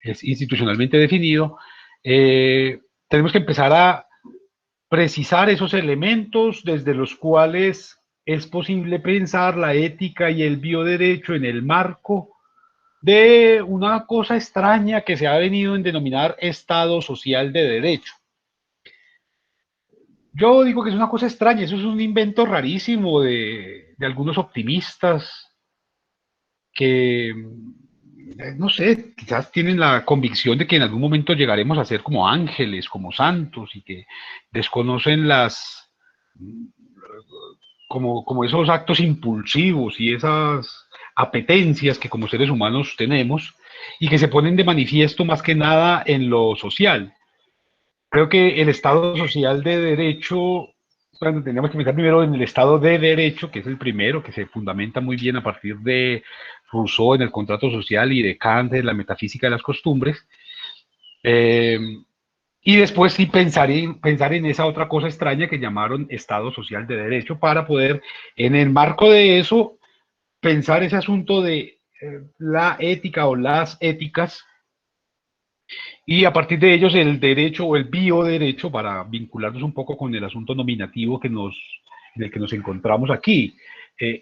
es institucionalmente definido, tenemos que empezar a precisar esos elementos desde los cuales es posible pensar la ética y el bioderecho en el marco de una cosa extraña que se ha venido en denominar Estado Social de Derecho. Yo digo que es una cosa extraña, eso es un invento rarísimo de algunos optimistas que, no sé, quizás tienen la convicción de que en algún momento llegaremos a ser como ángeles, como santos, y que desconocen como esos actos impulsivos y esas apetencias que como seres humanos tenemos y que se ponen de manifiesto más que nada en lo social. Creo que el Estado social de derecho, bueno, tenemos que pensar primero en el Estado de derecho, que es el primero, que se fundamenta muy bien a partir de Rousseau en el contrato social y de Kant en la metafísica de las costumbres. Eh, y después sí pensar en esa otra cosa extraña que llamaron Estado social de derecho para poder, en el marco de eso, pensar ese asunto de la ética o las éticas y a partir de ellos el derecho o el bioderecho para vincularnos un poco con el asunto nominativo en el que nos encontramos aquí.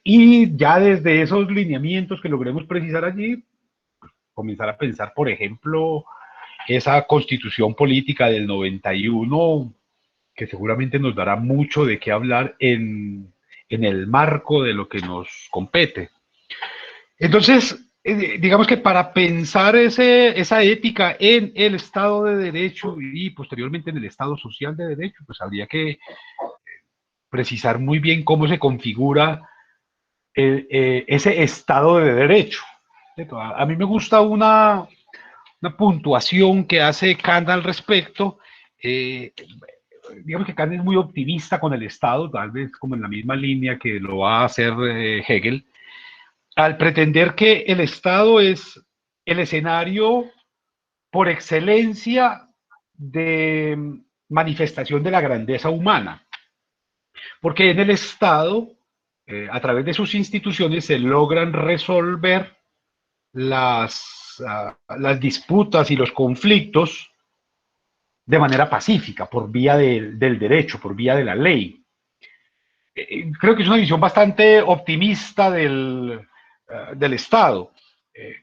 Y ya desde esos lineamientos que logremos precisar allí, comenzar a pensar, por ejemplo, esa constitución política del 91, que seguramente nos dará mucho de qué hablar en el marco de lo que nos compete. Entonces, digamos que para pensar esa ética en el Estado de Derecho y posteriormente en el Estado Social de Derecho, pues habría que precisar muy bien cómo se configura ese Estado de Derecho. A mí me gusta una puntuación que hace Kant al respecto. Eh, digamos que Kant es muy optimista con el Estado, tal vez como en la misma línea que lo va a hacer Hegel, al pretender que el Estado es el escenario por excelencia de manifestación de la grandeza humana, porque en el Estado, a través de sus instituciones, se logran resolver las disputas y los conflictos de manera pacífica, por vía del derecho, por vía de la ley. Creo que es una visión bastante optimista del Estado.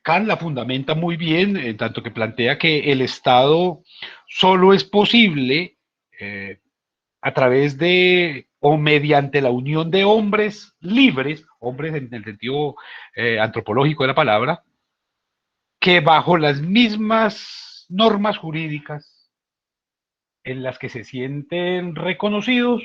Kant la fundamenta muy bien, en tanto que plantea que el Estado solo es posible a través de o mediante la unión de hombres libres, hombres en el sentido antropológico de la palabra, que bajo las mismas normas jurídicas en las que se sienten reconocidos,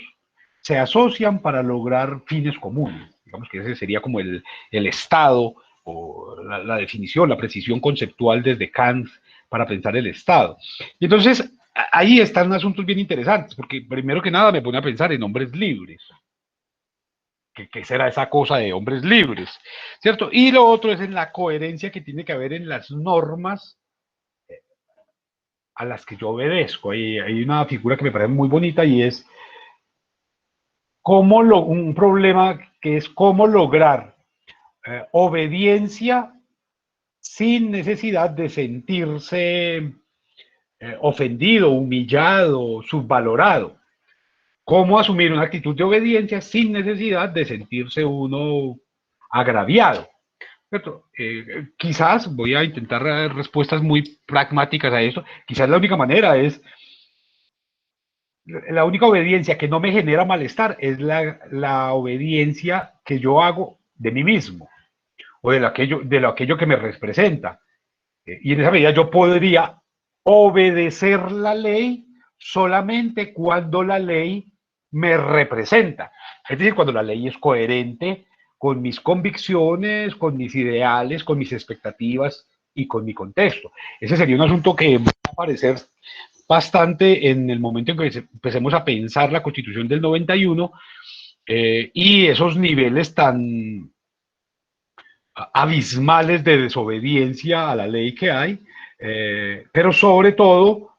se asocian para lograr fines comunes. Digamos que ese sería como el Estado o la definición, la precisión conceptual desde Kant para pensar el Estado. Y entonces, ahí están asuntos bien interesantes, porque primero que nada me pone a pensar en hombres libres. ¿Qué será esa cosa de hombres libres? ¿Cierto? Y lo otro es en la coherencia que tiene que haber en las normas a las que yo obedezco. Hay una figura que me parece muy bonita y es un problema que es cómo lograr obediencia sin necesidad de sentirse ofendido, humillado, subvalorado. Cómo asumir una actitud de obediencia sin necesidad de sentirse uno agraviado. Quizás voy a intentar dar respuestas muy pragmáticas a eso. Quizás la única manera es, la única obediencia que no me genera malestar es la obediencia que yo hago de mí mismo o de lo aquello que me representa. Y en esa medida yo podría obedecer la ley solamente cuando la ley me representa. Es decir, cuando la ley es coherente con mis convicciones, con mis ideales, con mis expectativas y con mi contexto. Ese sería un asunto que va a aparecer bastante en el momento en que empecemos a pensar la Constitución del 91 y esos niveles tan abismales de desobediencia a la ley que hay, pero sobre todo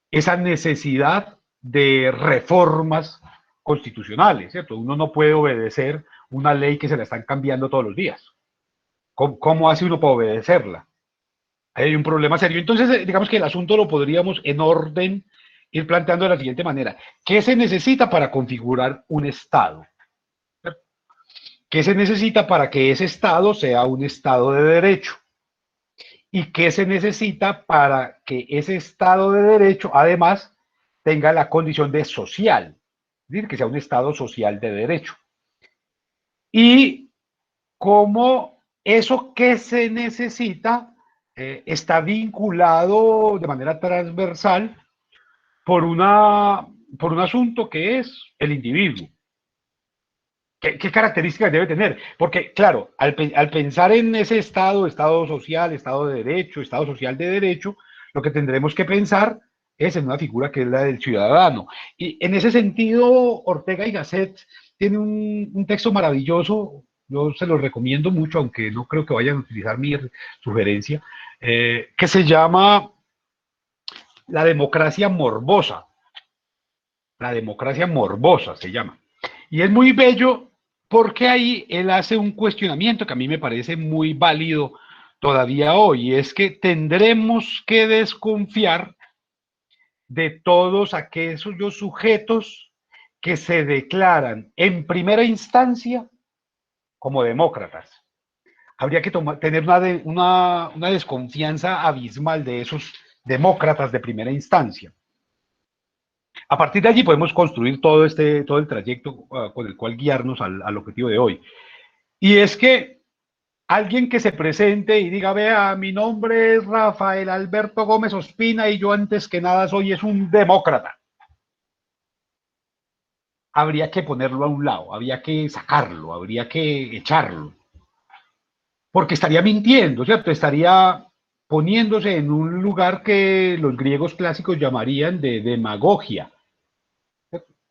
esa necesidad de reformas constitucionales, ¿cierto? Uno no puede obedecer una ley que se la están cambiando todos los días. ¿Cómo hace uno para obedecerla? Ahí hay un problema serio. Entonces, digamos que el asunto lo podríamos en orden ir planteando de la siguiente manera. ¿Qué se necesita para configurar un Estado? ¿Qué se necesita para que ese Estado sea un Estado de derecho? ¿Y qué se necesita para que ese Estado de derecho, además, tenga la condición de social? Es decir, que sea un Estado social de derecho. Y cómo eso que se necesita está vinculado de manera transversal por, por un asunto que es el individuo. ¿Qué características debe tener? Porque, claro, al pensar en ese Estado, Estado social, Estado de derecho, Estado social de derecho, lo que tendremos que pensar es en una figura que es la del ciudadano. Y en ese sentido, Ortega y Gasset tiene un texto maravilloso, yo se lo recomiendo mucho, aunque no creo que vayan a utilizar mi sugerencia, que se llama La democracia morbosa. La democracia morbosa se llama. Y es muy bello porque ahí él hace un cuestionamiento que a mí me parece muy válido todavía hoy, y es que tendremos que desconfiar de todos aquellos sujetos que se declaran en primera instancia como demócratas. Habría que tener una desconfianza abismal de esos demócratas de primera instancia. A partir de allí podemos construir todo el trayecto con el cual guiarnos al objetivo de hoy. Y es que alguien que se presente y diga, vea, mi nombre es Rafael Alberto Gómez Ospina y yo antes que nada soy es un demócrata. Habría que ponerlo a un lado, habría que sacarlo, habría que echarlo. Porque estaría mintiendo, ¿cierto? Estaría poniéndose en un lugar que los griegos clásicos llamarían de demagogia.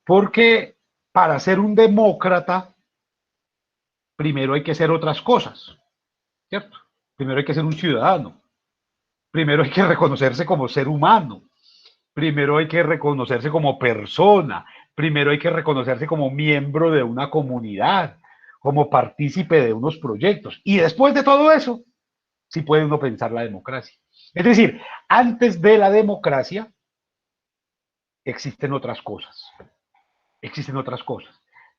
Porque para ser un demócrata, primero hay que ser otras cosas, ¿cierto? Primero hay que ser un ciudadano, primero hay que reconocerse como ser humano, primero hay que reconocerse como persona, primero hay que reconocerse como miembro de una comunidad, como partícipe de unos proyectos. Y después de todo eso, sí puede uno pensar la democracia. Es decir, antes de la democracia existen otras cosas, existen otras cosas,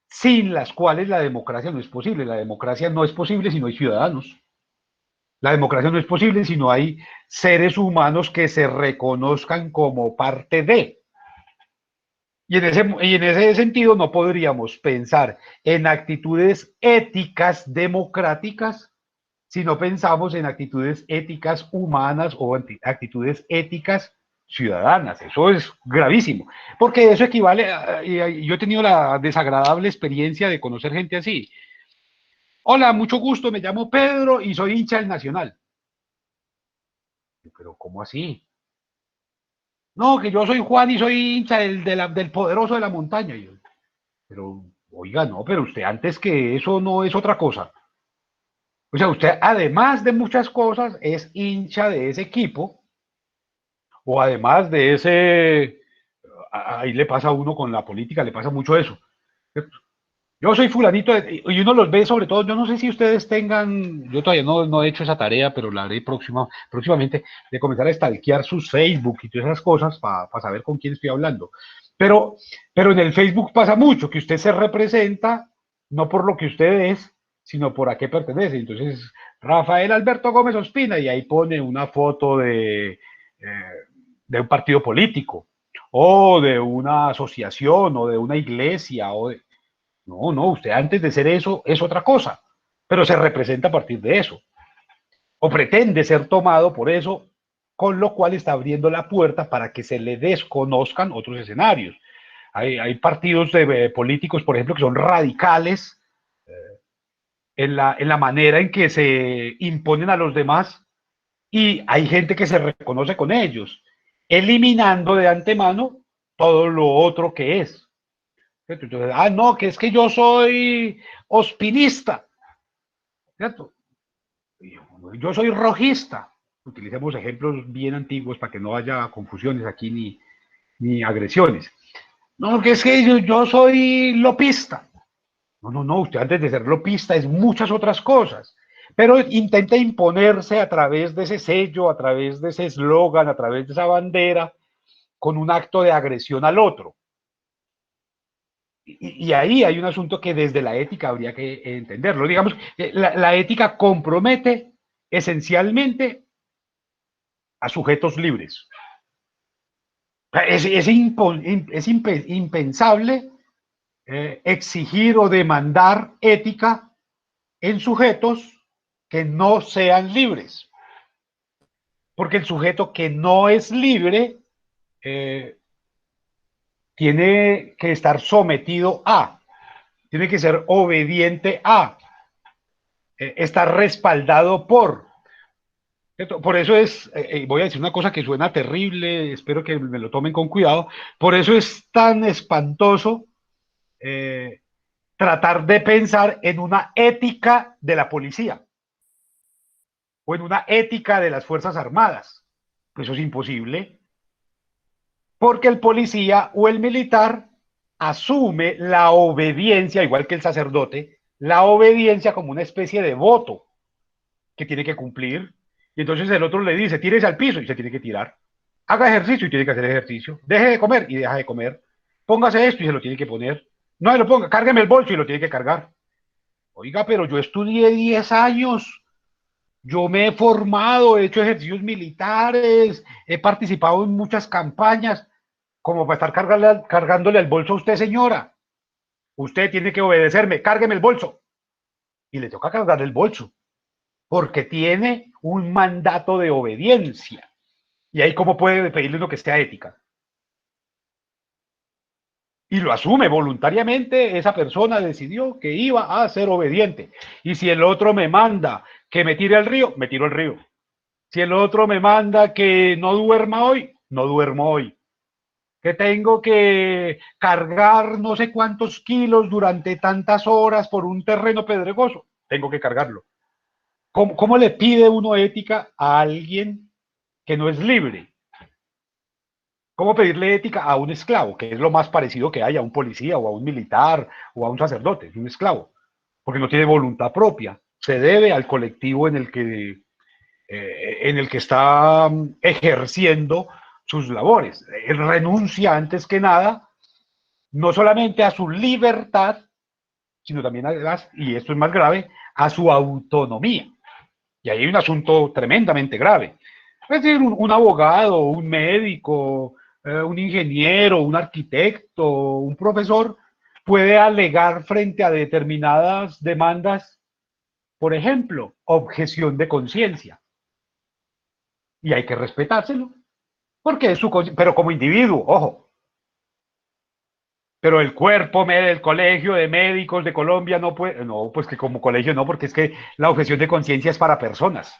sin las cuales la democracia no es posible. La democracia no es posible si no hay ciudadanos. La democracia no es posible si no hay seres humanos que se reconozcan como parte de. Y en ese sentido no podríamos pensar en actitudes éticas democráticas si no pensamos en actitudes éticas humanas o actitudes éticas ciudadanas. Eso es gravísimo, porque eso equivale yo he tenido la desagradable experiencia de conocer gente así. Hola, mucho gusto, me llamo Pedro y soy hincha del Nacional. Pero ¿cómo así? No, que yo soy Juan y soy hincha del poderoso de la montaña. Y yo, pero, oiga, no, pero usted antes que eso no es otra cosa. O sea, usted además de muchas cosas es hincha de ese equipo o además de ese, ahí le pasa a uno con la política, le pasa mucho eso. Yo soy fulanito y uno los ve sobre todo, yo no sé si ustedes tengan, yo todavía no he hecho esa tarea, pero la haré próximamente, de comenzar a stalkear sus Facebook y todas esas cosas para saber con quién estoy hablando. Pero, pero en el Facebook pasa mucho, que usted se representa no por lo que usted es, sino por a qué pertenece. Entonces, Rafael Alberto Gómez Ospina, y ahí pone una foto de un partido político, o de una asociación, o de una iglesia, o de, no, no, usted antes de ser eso es otra cosa, pero se representa a partir de eso, o pretende ser tomado por eso, con lo cual está abriendo la puerta para que se le desconozcan otros escenarios. Hay partidos políticos, por ejemplo, que son radicales en la manera en que se imponen a los demás y hay gente que se reconoce con ellos, eliminando de antemano todo lo otro que es. Entonces, no, que es que yo soy ospinista, ¿cierto? Yo soy rojista. Utilicemos ejemplos bien antiguos para que no haya confusiones aquí ni agresiones. No, que es que yo soy lopista. No, no, no, usted antes de ser lopista es muchas otras cosas. pero intenta imponerse a través de ese sello, a través de ese eslogan, a través de esa bandera, con un acto de agresión al otro. Y ahí hay un asunto que desde la ética habría que entenderlo. Digamos, la ética compromete esencialmente a sujetos libres. Es impensable exigir o demandar ética en sujetos que no sean libres. Porque el sujeto que no es libre eh, tiene que estar sometido a, tiene que ser obediente a, estar respaldado por. Por eso es, voy a decir una cosa que suena terrible, espero que me lo tomen con cuidado, por eso es tan espantoso eh, tratar de pensar en una ética de la policía o en una ética de las Fuerzas Armadas. Pues eso es imposible, porque el policía o el militar asume la obediencia, igual que el sacerdote, la obediencia como una especie de voto que tiene que cumplir. Y entonces el otro le dice, tírese al piso y se tiene que tirar. Haga ejercicio y tiene que hacer ejercicio. Deje de comer y deja de comer. Póngase esto y se lo tiene que poner. No se lo ponga, cárgueme el bolso y lo tiene que cargar. Oiga, pero yo estudié 10 años. Yo me he formado, he hecho ejercicios militares, he participado en muchas campañas, como para estar cargándole el bolso a usted, señora. Usted tiene que obedecerme, cárgueme el bolso. Y le toca cargar el bolso, porque tiene un mandato de obediencia. Y ahí cómo puede pedirle uno que sea ética. Y lo asume voluntariamente, esa persona decidió que iba a ser obediente. Y si el otro me manda que me tire al río, me tiro al río. Si el otro me manda que no duerma hoy, no duermo hoy. Que tengo que cargar no sé cuántos kilos durante tantas horas por un terreno pedregoso, tengo que cargarlo. ¿Cómo le pide uno ética a alguien que no es libre? ¿Cómo pedirle ética a un esclavo, que es lo más parecido que hay a un policía o a un militar o a un sacerdote? Es un esclavo, porque no tiene voluntad propia, se debe al colectivo en el que está ejerciendo sus labores. Él renuncia antes que nada, no solamente a su libertad, sino también además, y esto es más grave, a su autonomía. Y ahí hay un asunto tremendamente grave. Es decir, un abogado, un médico, un ingeniero, un arquitecto, un profesor, puede alegar frente a determinadas demandas, por ejemplo, objeción de conciencia. Y hay que respetárselo, porque es su, pero como individuo, ojo, pero el cuerpo del colegio de médicos de Colombia no puede, no, pues que como colegio no, porque es que la objeción de conciencia es para personas,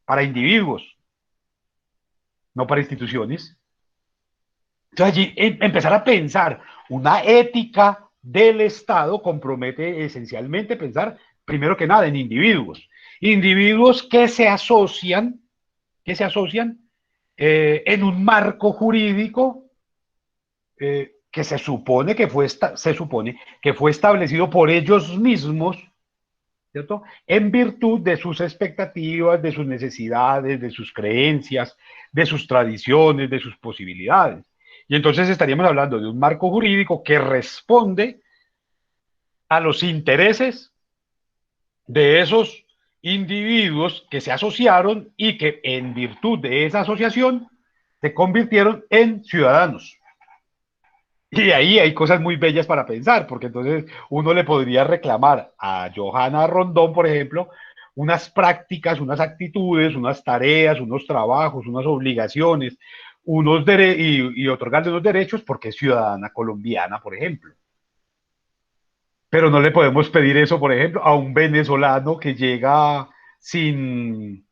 para individuos, no para instituciones. Entonces allí empezar a pensar una ética del Estado compromete esencialmente pensar, primero que nada, en individuos. Individuos que se asocian en un marco jurídico que se supone que fue establecido por ellos mismos, ¿cierto? En virtud de sus expectativas, de sus necesidades, de sus creencias, de sus tradiciones, de sus posibilidades. Y entonces estaríamos hablando de un marco jurídico que responde a los intereses de esos individuos que se asociaron y que en virtud de esa asociación se convirtieron en ciudadanos. Y ahí hay cosas muy bellas para pensar, porque entonces uno le podría reclamar a Johanna Rondón, por ejemplo, unas prácticas, unas actitudes, unas tareas, unos trabajos, unas obligaciones, y otorgarle unos derechos porque es ciudadana colombiana, por ejemplo. Pero no le podemos pedir eso, por ejemplo, a un venezolano que llega sin,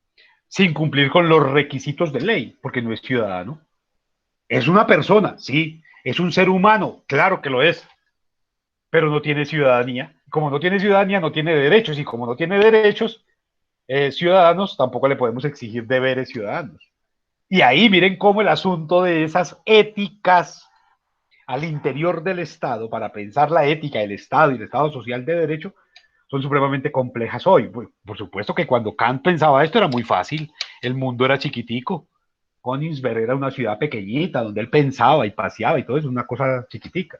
sin cumplir con los requisitos de ley, porque no es ciudadano. Es una persona, sí, es un ser humano, claro que lo es, pero no tiene ciudadanía. Como no tiene ciudadanía, no tiene derechos, y como no tiene derechos ciudadanos, tampoco le podemos exigir deberes ciudadanos. Y ahí miren cómo el asunto de esas éticas al interior del Estado, para pensar la ética del Estado y el Estado social de derecho, son supremamente complejas hoy. Por supuesto que cuando Kant pensaba esto era muy fácil, el mundo era chiquitico. Königsberg era una ciudad pequeñita donde él pensaba y paseaba y todo eso, una cosa chiquitica.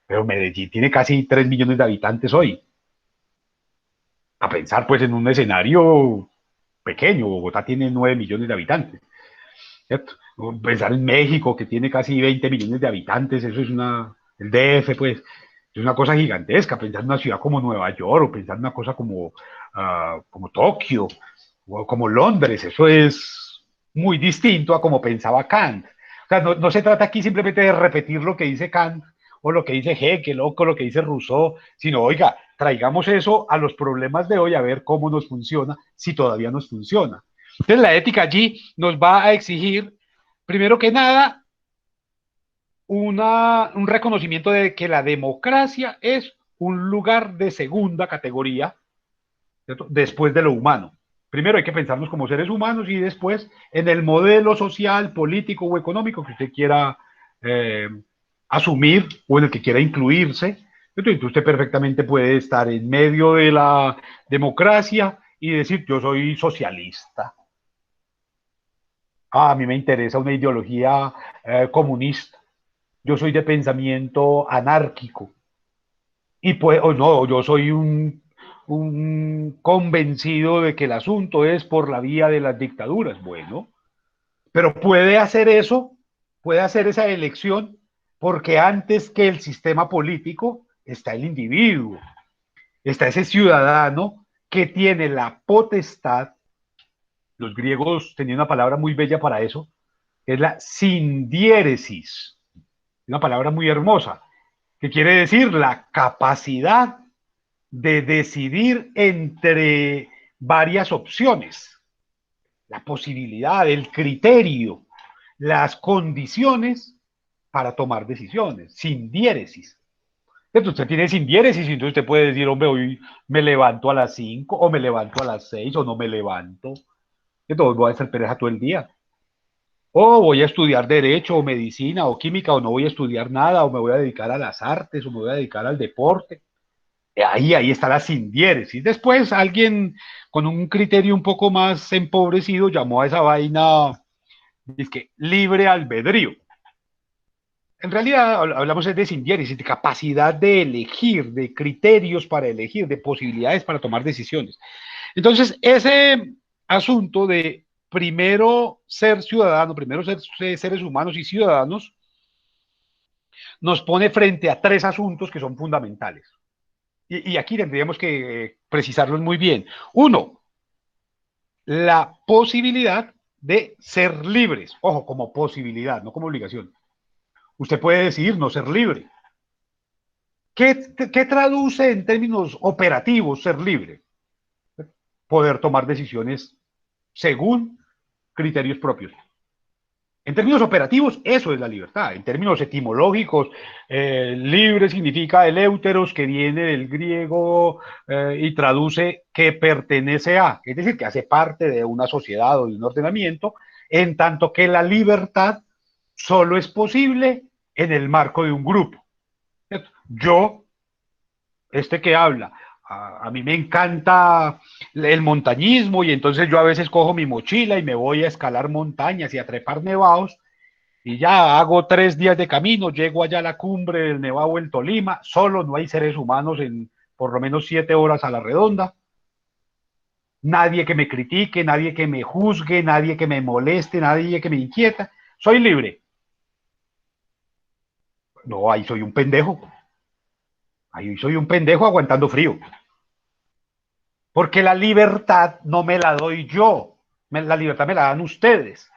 Pero Medellín tiene casi 3 millones de habitantes hoy. A pensar pues en un escenario pequeño, Bogotá tiene 9 millones de habitantes, ¿cierto? Pensar en México, que tiene casi 20 millones de habitantes, eso es el DF, pues, es una cosa gigantesca. Pensar en una ciudad como Nueva York, o pensar en una cosa como Tokio, o como Londres, eso es muy distinto a como pensaba Kant. O sea, no se trata aquí simplemente de repetir lo que dice Kant, o lo que dice Hegel, o lo que dice Rousseau, sino, oiga, traigamos eso a los problemas de hoy a ver cómo nos funciona, si todavía nos funciona. Entonces la ética allí nos va a exigir, primero que nada, un reconocimiento de que la democracia es un lugar de segunda categoría, ¿cierto? Después de lo humano. Primero hay que pensarnos como seres humanos y después en el modelo social, político o económico que usted quiera eh, asumir o en el que quiera incluirse. Entonces usted perfectamente puede estar en medio de la democracia y decir yo soy socialista. A mí me interesa una ideología comunista. Yo soy de pensamiento anárquico. Y pues, o no, yo soy un convencido de que el asunto es por la vía de las dictaduras. Bueno, pero puede hacer eso, puede hacer esa elección, porque antes que el sistema político está el individuo, está ese ciudadano que tiene la potestad. Los griegos tenían una palabra muy bella para eso, que es la sindiéresis, una palabra muy hermosa, que quiere decir la capacidad de decidir entre varias opciones, la posibilidad, el criterio, las condiciones para tomar decisiones, sin diéresis. Entonces usted tiene sin diéresis, y entonces usted puede decir, hombre, hoy me levanto a las 5 o me levanto a las 6 o no me levanto. Entonces voy a hacer pereja todo el día. O voy a estudiar derecho o medicina o química o no voy a estudiar nada o me voy a dedicar a las artes o me voy a dedicar al deporte. Ahí está la sindiéresis. Después alguien con un criterio un poco más empobrecido llamó a esa vaina que libre albedrío. En realidad hablamos de sindiéresis, de capacidad de elegir, de criterios para elegir, de posibilidades para tomar decisiones. Entonces, ese asunto de primero ser ciudadano, primero ser seres humanos y ciudadanos, nos pone frente a tres asuntos que son fundamentales. Y aquí tendríamos que precisarlos muy bien. Uno, la posibilidad de ser libres. Ojo, como posibilidad, no como obligación. Usted puede decidir no ser libre. ¿Qué traduce en términos operativos ser libre? Poder tomar decisiones según criterios propios. En términos operativos, eso es la libertad. En términos etimológicos, libre significa eleuteros, que viene del griego y traduce que pertenece a, es decir, que hace parte de una sociedad o de un ordenamiento, en tanto que la libertad solo es posible en el marco de un grupo. Yo, que habla, a mí me encanta el montañismo y entonces yo a veces cojo mi mochila y me voy a escalar montañas y a trepar nevados y ya hago 3 días de camino, llego allá a la cumbre del Nevado en Tolima, solo no hay seres humanos en por lo menos 7 horas a la redonda, nadie que me critique, nadie que me juzgue, nadie que me moleste, nadie que me inquieta, soy libre. No, ahí soy un pendejo aguantando frío, porque la libertad no me la doy yo, la libertad me la dan ustedes.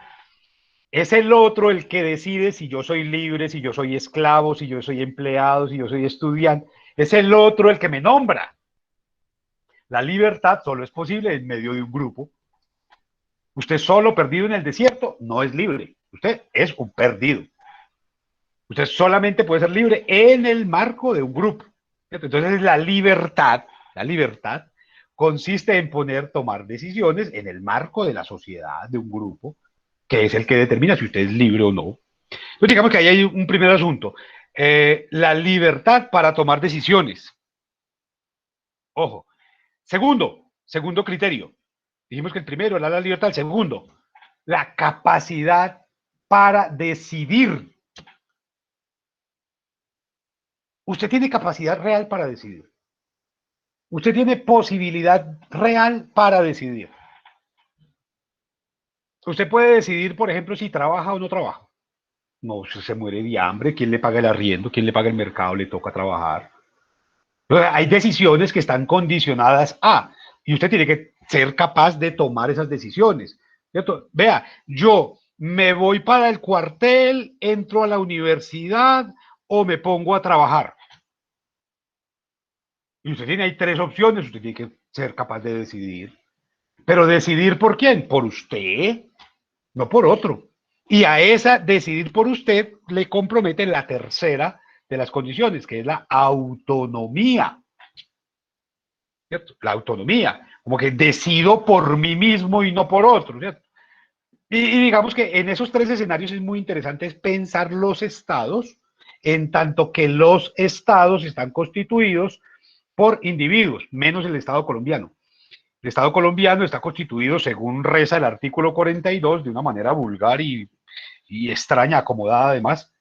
Es el otro el que decide si yo soy libre, si yo soy esclavo, si yo soy empleado, si yo soy estudiante. Es el otro el que me nombra. La libertad solo es posible en medio de un grupo. Usted solo perdido en el desierto no es libre. Usted es un perdido. Usted solamente puede ser libre en el marco de un grupo. Entonces la libertad consiste en tomar decisiones en el marco de la sociedad, de un grupo, que es el que determina si usted es libre o no. Entonces, digamos que ahí hay un primer asunto. La libertad para tomar decisiones. Ojo, Segundo criterio. Dijimos que el primero era la libertad, el segundo, la capacidad para decidir. Usted tiene capacidad real para decidir. Usted tiene posibilidad real para decidir. Usted puede decidir, por ejemplo, si trabaja o no trabaja. No, se muere de hambre, ¿quién le paga el arriendo? ¿Quién le paga el mercado? Le toca trabajar. Hay decisiones que están condicionadas a, y usted tiene que ser capaz de tomar esas decisiones. ¿Cierto? Vea, yo me voy para el cuartel, entro a la universidad o me pongo a trabajar. Y usted tiene ahí tres opciones, usted tiene que ser capaz de decidir. Pero decidir por quién, por usted, no por otro. Y a esa decidir por usted le compromete la tercera de las condiciones, que es la autonomía. ¿Cierto? La autonomía, como que decido por mí mismo y no por otro, ¿cierto? Y digamos que en esos tres escenarios es muy interesante pensar los estados, en tanto que los estados están constituidos por individuos, menos el Estado colombiano. El Estado colombiano está constituido, según reza el artículo 42, de una manera vulgar y extraña, acomodada además,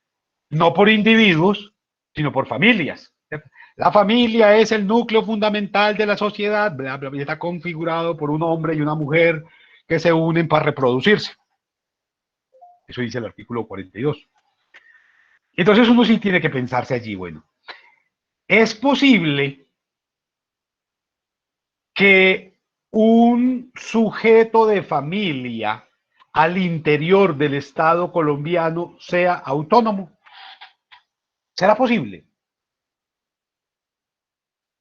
no por individuos, sino por familias. ¿Cierto? La familia es el núcleo fundamental de la sociedad, bla, bla, bla, está configurado por un hombre y una mujer que se unen para reproducirse. Eso dice el artículo 42. Entonces uno sí tiene que pensarse allí, bueno, ¿es posible que un sujeto de familia al interior del Estado colombiano sea autónomo? ¿Será posible?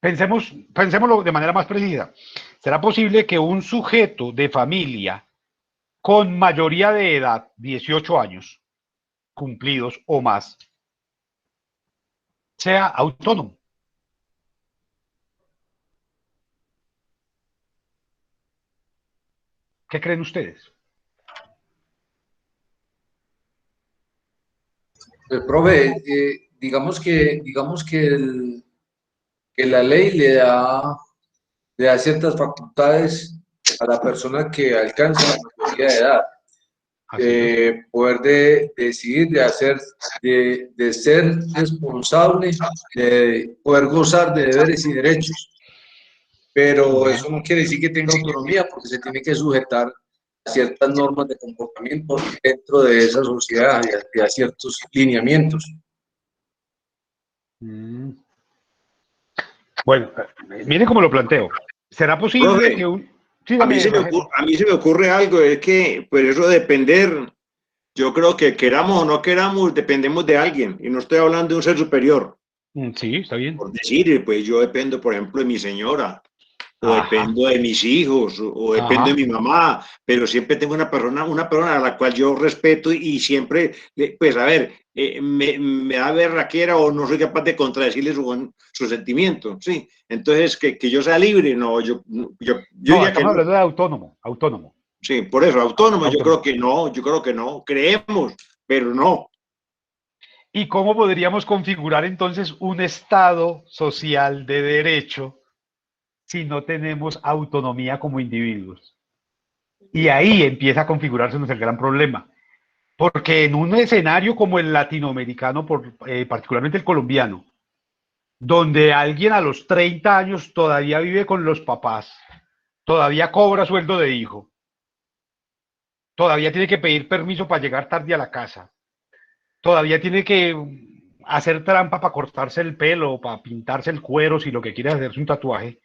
Pensémoslo de manera más precisa. ¿Será posible que un sujeto de familia con mayoría de edad, 18 años cumplidos o más, sea autónomo? ¿Qué creen ustedes? Profe, digamos que la ley le da ciertas facultades a la persona que alcanza la mayoría de edad. Así es. Poder decidir, de ser responsable, de poder gozar de deberes y derechos. Pero eso no quiere decir que tenga autonomía, porque se tiene que sujetar a ciertas normas de comportamiento dentro de esa sociedad y a ciertos lineamientos. Bueno, mire cómo lo planteo. ¿Será posible que Profe, un... Sí, dame, Rogelio. a mí se me ocurre algo, es que pues eso de depender, yo creo que queramos o no queramos, dependemos de alguien, y no estoy hablando de un ser superior. Sí, está bien. Por decir, pues yo dependo, por ejemplo, de mi señora, o Ajá, dependo de mis hijos, o dependo de ajá. mi mamá, pero siempre tengo una persona a la cual yo respeto y siempre, pues a ver, me da berraquera o no soy capaz de contradecirle su sentimiento, ¿sí? Entonces, que yo sea libre, no, yo No, diría que estamos no. hablando de autónomo, autónomo, Sí, por eso, autónomo, autónomo. yo creo que no, creemos, pero no. ¿Y cómo podríamos configurar entonces un Estado social de derecho si no tenemos autonomía como individuos? Y ahí empieza a configurarse el gran problema. Porque en un escenario como el latinoamericano, particularmente el colombiano, donde alguien a los 30 años todavía vive con los papás, todavía cobra sueldo de hijo, todavía tiene que pedir permiso para llegar tarde a la casa, todavía tiene que hacer trampa para cortarse el pelo, para pintarse el cuero, si lo que quiere es hacerse un tatuaje.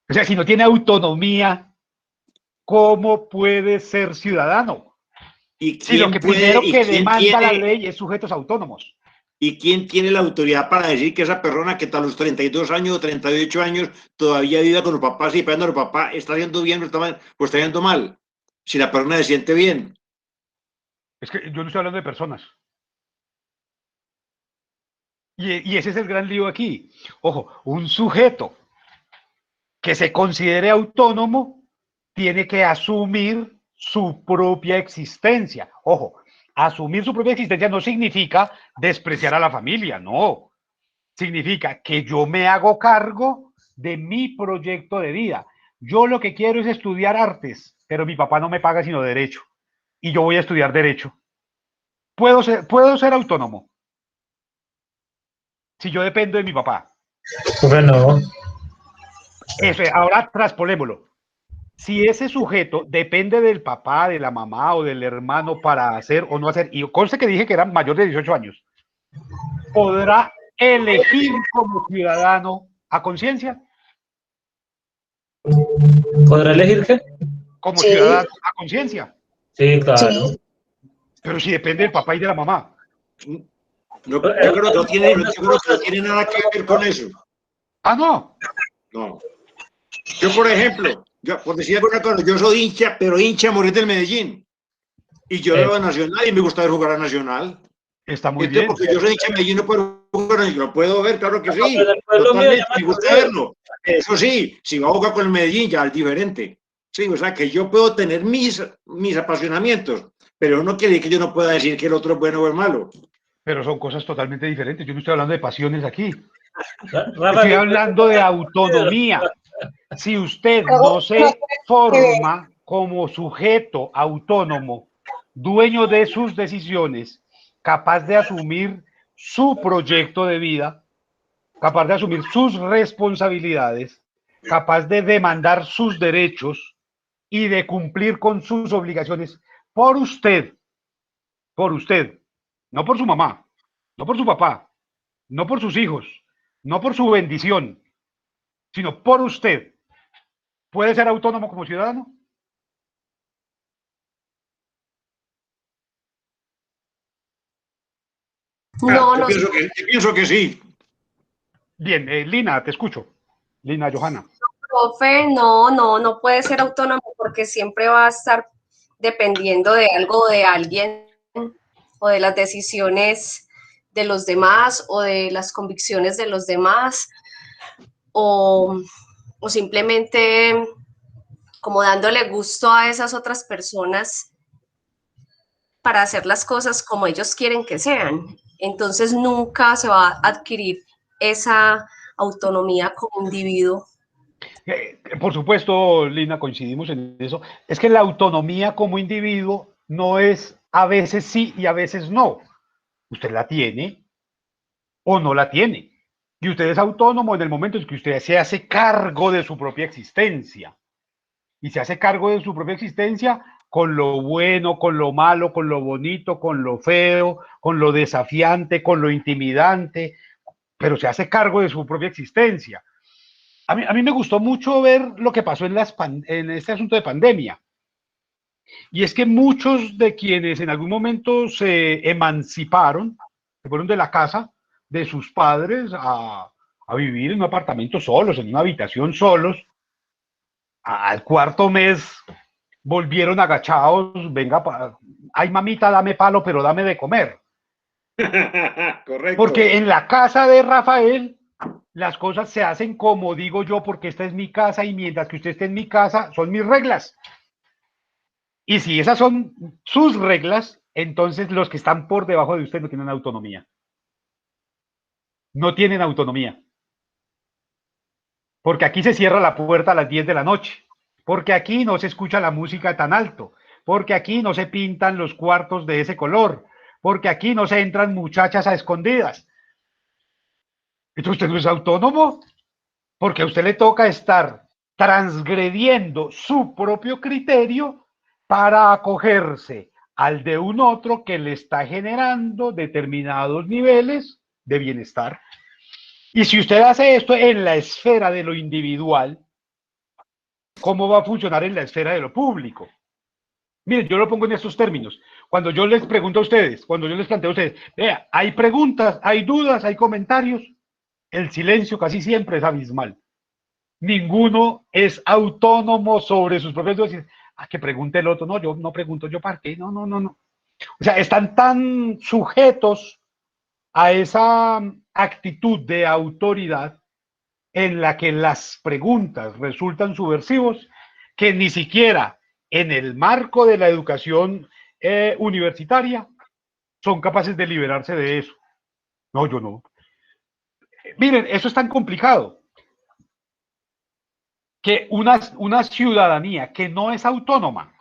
O sea, si no tiene autonomía, ¿cómo puede ser ciudadano? ¿Y Si lo quién que puede, primero que demanda la ley es sujetos autónomos. y quién tiene la autoridad para decir que esa persona que a los 32 años o 38 años todavía vive con los papás y pegando a los papás está haciendo bien o está, mal, o está haciendo mal? Si la persona se siente bien. Es que yo no estoy hablando de personas. Y ese es el gran lío aquí. Ojo, un sujeto que se considere autónomo tiene que asumir su propia existencia. Ojo, asumir su propia existencia no significa despreciar a la familia, no. Significa que yo me hago cargo de mi proyecto de vida. Yo lo que quiero es estudiar artes, pero mi papá no me paga sino derecho. Y yo voy a estudiar derecho. Puedo ser autónomo si yo dependo de mi papá. Bueno, Eso, ahora traspolémoslo. Si ese sujeto depende del papá, de la mamá o del hermano para hacer o no hacer, y conste que dije que era mayor de 18 años, podrá elegir como ciudadano a conciencia. ¿podrá elegir qué? Como Sí, ciudadano a conciencia. Sí, claro. sí. Pero si depende del papá y de la mamá. Yo creo que no tiene, yo creo que no tiene nada que ver con eso. Ah, no. No. Yo, por ejemplo, yo, por decir alguna cosa, yo soy hincha, pero hincha a morir del Medellín. Y yo le voy a Nacional y me gusta ver jugar a Nacional. Está muy Entonces, bien. porque yo soy hincha de Medellín, no puedo jugar, lo puedo ver, claro que sí. Pero después lo mío Totalmente, ya me me gusta acordé. verlo. Eso sí, si va a jugar con el Medellín, ya es diferente. Sí, o sea, que yo puedo tener mis apasionamientos, pero no quiere decir que yo no pueda decir que el otro es bueno o es malo. Pero son cosas totalmente diferentes. Yo no estoy hablando de pasiones aquí. Rafa, Estoy hablando de autonomía. Si usted no se forma como sujeto autónomo, dueño de sus decisiones, capaz de asumir su proyecto de vida, capaz de asumir sus responsabilidades, capaz de demandar sus derechos y de cumplir con sus obligaciones por usted, no por su mamá, no por su papá, no por sus hijos, no por su bendición, sino por usted. ¿Puede ser autónomo como ciudadano? No, Yo no, pienso que sí. Bien, Lina, te escucho. Lina Johanna. profe, no puede ser autónomo porque siempre va a estar dependiendo de algo o de alguien o de las decisiones de los demás o de las convicciones de los demás o simplemente como dándole gusto a esas otras personas para hacer las cosas como ellos quieren que sean. Entonces nunca se va a adquirir esa autonomía como individuo. Por supuesto, Lina, coincidimos en eso. Es que la autonomía como individuo no es a veces sí y a veces no. Usted la tiene o no la tiene. Y usted es autónomo en el momento en que usted se hace cargo de su propia existencia. Y se hace cargo de su propia existencia con lo bueno, con lo malo, con lo bonito, con lo feo, con lo desafiante, con lo intimidante, pero se hace cargo de su propia existencia. A mí me gustó mucho ver lo que pasó en este asunto de pandemia. Y es que muchos de quienes en algún momento se emanciparon, se fueron de la casa de sus padres a vivir en un apartamento solos, en una habitación solos, al cuarto mes volvieron agachados, venga, ay mamita, dame palo, pero dame de comer. Correcto. Porque en la casa de Rafael las cosas se hacen como digo yo, porque esta es mi casa y mientras que usted esté en mi casa son mis reglas. Y si esas son sus reglas, entonces los que están por debajo de usted no tienen autonomía. No tienen autonomía. Porque aquí se cierra la puerta a las 10 de la noche. Porque aquí no se escucha la música tan alto. Porque aquí no se pintan los cuartos de ese color. Porque aquí no se entran muchachas a escondidas. Entonces usted no es autónomo. Porque a usted le toca estar transgrediendo su propio criterio para acogerse al de un otro que le está generando determinados niveles de bienestar. Y si usted hace esto en la esfera de lo individual, ¿cómo va a funcionar en la esfera de lo público? Miren, yo lo pongo en estos términos. Cuando yo les pregunto a ustedes, cuando yo les planteo a ustedes, vea, hay preguntas, hay dudas, hay comentarios, el silencio casi siempre es abismal. Ninguno es autónomo sobre sus propias dudas. Que pregunte el otro. No, yo no pregunto, yo para qué. No. O sea, están tan sujetos a esa actitud de autoridad en la que las preguntas resultan subversivos que ni siquiera en el marco de la educación universitaria son capaces de liberarse de eso. No, yo no. Miren, eso es tan complicado que una ciudadanía que no es autónoma,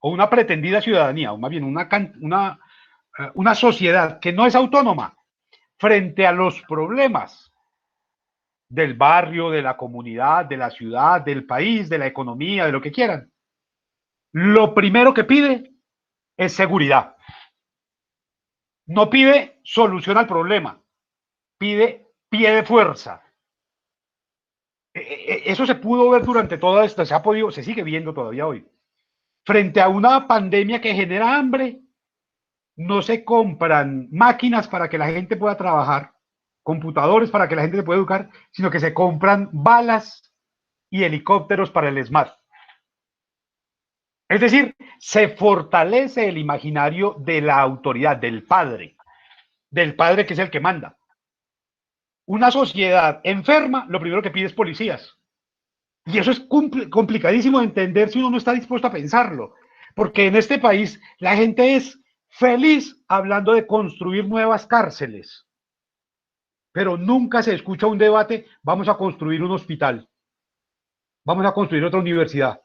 o una pretendida ciudadanía, o más bien una sociedad que no es autónoma frente a los problemas del barrio, de la comunidad, de la ciudad, del país, de la economía, de lo que quieran, lo primero que pide es seguridad. No pide solución al problema, pide pie de fuerza. Eso se pudo ver durante toda esta, se sigue viendo todavía hoy. Frente a una pandemia que genera hambre, no se compran máquinas para que la gente pueda trabajar, computadores para que la gente se pueda educar, sino que se compran balas y helicópteros para el ESMAD. Es decir, se fortalece el imaginario de la autoridad, del padre que es el que manda. Una sociedad enferma, lo primero que pide es policías. Y eso es complicadísimo de entender si uno no está dispuesto a pensarlo. Porque en este país la gente es feliz hablando de construir nuevas cárceles. Pero nunca se escucha un debate, vamos a construir un hospital, vamos a construir otra universidad.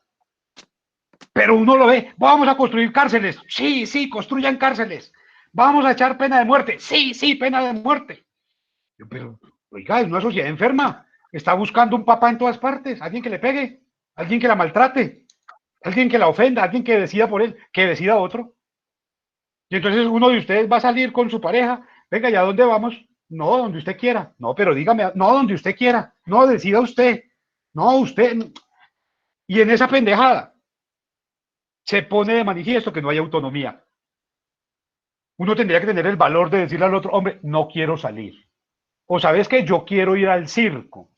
Pero uno lo ve, vamos a construir cárceles, sí, sí, construyan cárceles. Vamos a echar pena de muerte, sí, sí, pena de muerte. Pero, oiga, es una sociedad enferma, está buscando un papá en todas partes, alguien que le pegue, alguien que la maltrate, alguien que la ofenda, alguien que decida por él, que decida otro. Y entonces uno de ustedes va a salir con su pareja, venga, ¿y a dónde vamos? No, donde usted quiera. No, pero dígame, no, donde usted quiera. No, decida usted. No, usted. Y en esa pendejada se pone de manifiesto que no hay autonomía. Uno tendría que tener el valor de decirle al otro, hombre, no quiero salir. O sabes que yo quiero ir al circo.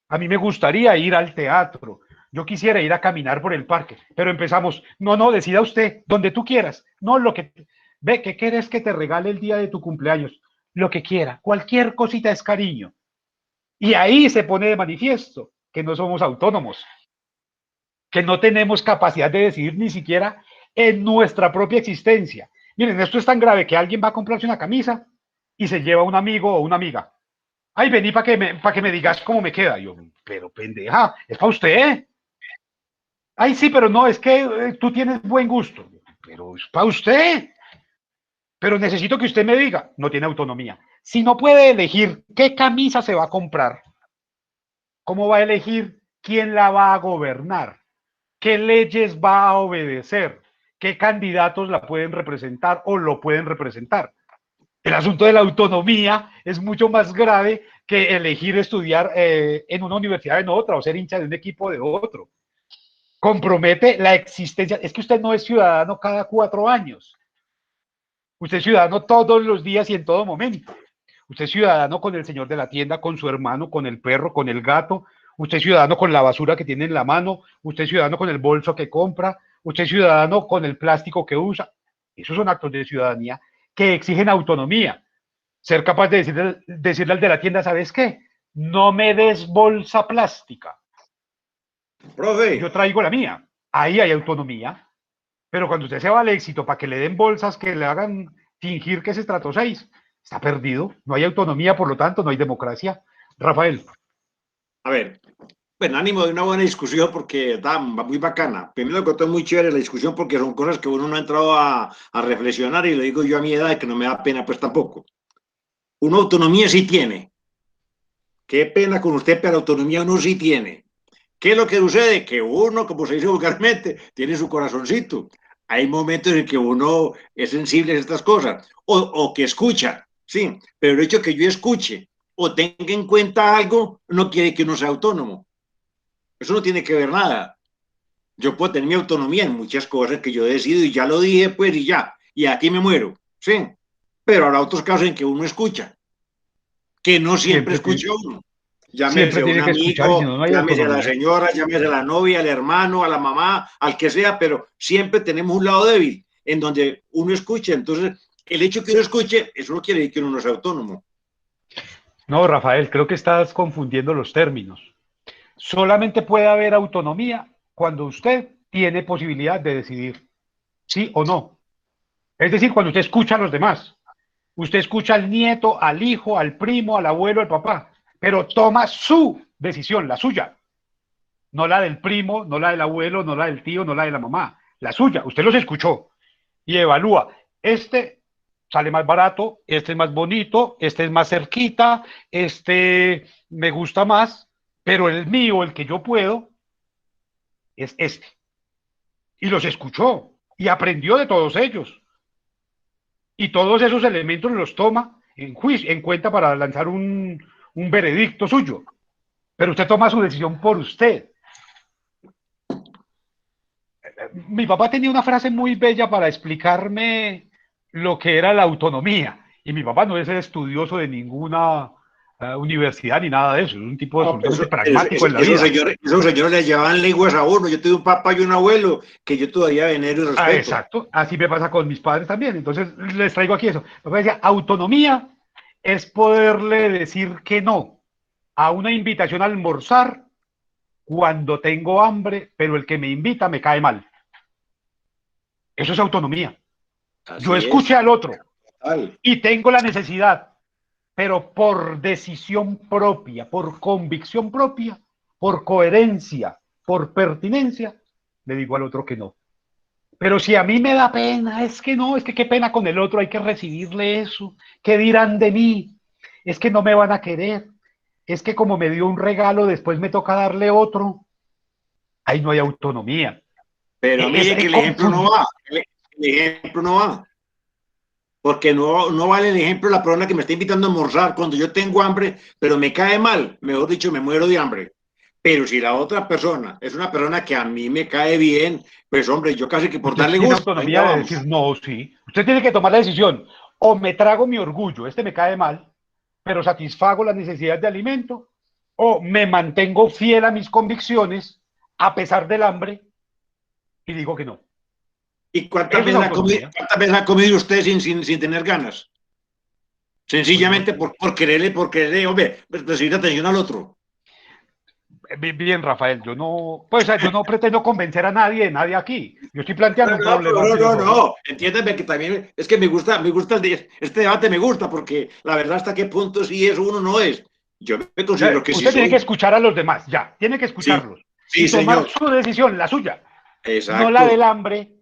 A mí me gustaría ir al teatro. Yo quisiera ir a caminar por el parque. Pero empezamos, no, no, decida usted, donde tú quieras. No, lo que, ve, ¿qué quieres que te regale el día de tu cumpleaños? Lo que quiera, cualquier cosita es cariño. Y ahí se pone de manifiesto que no somos autónomos, que no tenemos capacidad de decidir ni siquiera en nuestra propia existencia. Miren, esto es tan grave que alguien va a comprarse una camisa y se lleva un amigo o una amiga. Ay, vení para que me digas cómo me queda. Yo, pero pendeja, es para usted. Ay, sí, pero no, es que tú tienes buen gusto. Pero es para usted. Pero necesito que usted me diga, no tiene autonomía. Si no puede elegir qué camisa se va a comprar, ¿cómo va a elegir quién la va a gobernar? ¿Qué leyes va a obedecer? ¿Qué candidatos la pueden representar o lo pueden representar? El asunto de la autonomía es mucho más grave que elegir estudiar en una universidad en otra o ser hincha de un equipo de otro. Compromete la existencia. Es que usted no es ciudadano cada 4 años. Usted es ciudadano todos los días y en todo momento. Usted es ciudadano con el señor de la tienda, con su hermano, con el perro, con el gato. Usted es ciudadano con la basura que tiene en la mano. Usted es ciudadano con el bolso que compra. Usted es ciudadano con el plástico que usa. Esos son actos de ciudadanía que exigen autonomía. Ser capaz de decirle al de la tienda, ¿sabes qué? No me des bolsa plástica. Profe. Yo traigo la mía. Ahí hay autonomía. Pero cuando usted se va al éxito para que le den bolsas que le hagan fingir que es estrato 6, está perdido. No hay autonomía, por lo tanto, no hay democracia. Rafael. A ver, bueno, ánimo de una buena discusión porque está muy bacana. Primero que todo, es muy chévere la discusión porque son cosas que uno no ha entrado a reflexionar y lo digo yo a mi edad que no me da pena pues tampoco. Una autonomía sí tiene. Qué pena con usted, pero autonomía uno sí tiene. ¿Qué es lo que sucede? Que uno, como se dice vulgarmente, tiene su corazoncito. Hay momentos en que uno es sensible a estas cosas o que escucha, sí, pero el hecho de que yo escuche o tenga en cuenta algo no quiere que uno sea autónomo. Eso no tiene que ver nada. Yo puedo tener mi autonomía en muchas cosas que yo decido y ya lo dije, pues y ya, y aquí me muero, sí. Pero habrá otros casos en que uno escucha, que no siempre escucha uno. Llámese a un amigo, si no hay llámese a la autonomía. señora, llámese a la novia, al hermano, a la mamá, al que sea, pero siempre tenemos un lado débil en donde uno escucha. Entonces, el hecho de que uno escuche, eso no quiere decir que uno no sea autónomo. No, Rafael, creo que estás confundiendo los términos. Solamente puede haber autonomía cuando usted tiene posibilidad de decidir sí o no. Es decir, cuando usted escucha a los demás. Usted escucha al nieto, al hijo, al primo, al abuelo, al papá, pero toma su decisión, la suya. no la del primo, no la del abuelo, no la del tío, no la de la mamá, la suya. Usted los escuchó y evalúa. Este sale más barato, este es más bonito, este es más cerquita, este me gusta más, pero el mío, el que yo puedo, es este. Y los escuchó y aprendió de todos ellos. Y todos esos elementos los toma en cuenta para lanzar un veredicto suyo. Pero usted toma su decisión por usted. Mi papá tenía una frase muy bella para explicarme lo que era la autonomía. Y mi papá no es estudioso de ninguna universidad ni nada de eso. Es un tipo absolutamente pragmático en la vida. Esos señores le llevaban lenguas a uno. Yo tuve un papá y un abuelo que yo todavía venero y respeto. Exacto. Así me pasa con mis padres también. Entonces les traigo aquí eso. Mi papá decía, autonomía es poderle decir que no a una invitación a almorzar cuando tengo hambre, pero el que me invita me cae mal. Eso es autonomía. Yo escuché al otro y tengo la necesidad, pero por decisión propia, por convicción propia, por coherencia, por pertinencia, le digo al otro que no. Pero si a mí me da pena, es que no, es que qué pena con el otro, hay que recibirle eso. ¿Qué dirán de mí? Es que no me van a querer. Es que como me dio un regalo, después me toca darle otro. Ahí no hay autonomía. Pero mire que el ejemplo no va. El ejemplo no va. Porque no vale el ejemplo de la persona que me está invitando a almorzar cuando yo tengo hambre, pero me cae mal. Mejor dicho, me muero de hambre. Pero si la otra persona es una persona que a mí me cae bien, pues hombre, yo casi que por darle gusto. Autonomía de decir, no, sí. Usted tiene que tomar la decisión. O me trago mi orgullo, este me cae mal, pero satisfago las necesidades de alimento, o me mantengo fiel a mis convicciones a pesar del hambre y digo que no. ¿Y cuántas veces ha comido usted sin tener ganas? Sencillamente por quererle, hombre, recibir atención al otro. Bien, Rafael, yo no pretendo convencer a nadie de nadie aquí. Yo estoy planteando un problema. No, entiéndeme que también es que me gusta este debate me gusta porque la verdad hasta qué punto sí es uno no es. Yo me considero que usted tiene que escuchar a los demás, ya, tiene que escucharlos. Sí, y tomar señor. su decisión, la suya. Exacto. No la del hambre,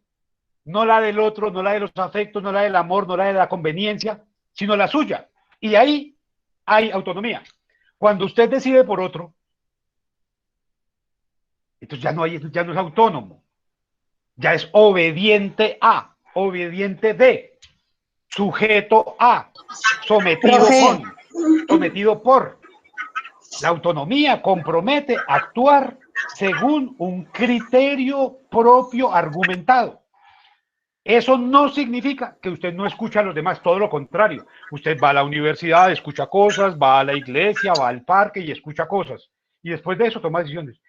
no la del otro, no la de los afectos, no la del amor, no la de la conveniencia, sino la suya. Y ahí hay autonomía. Cuando usted decide por otro, entonces ya no es autónomo, ya es obediente a, obediente de, sujeto a, sometido por. La autonomía compromete actuar según un criterio propio argumentado. Eso no significa que usted no escucha a los demás, todo lo contrario. Usted va a la universidad, escucha cosas, va a la iglesia, va al parque y escucha cosas. Y después de eso toma decisiones.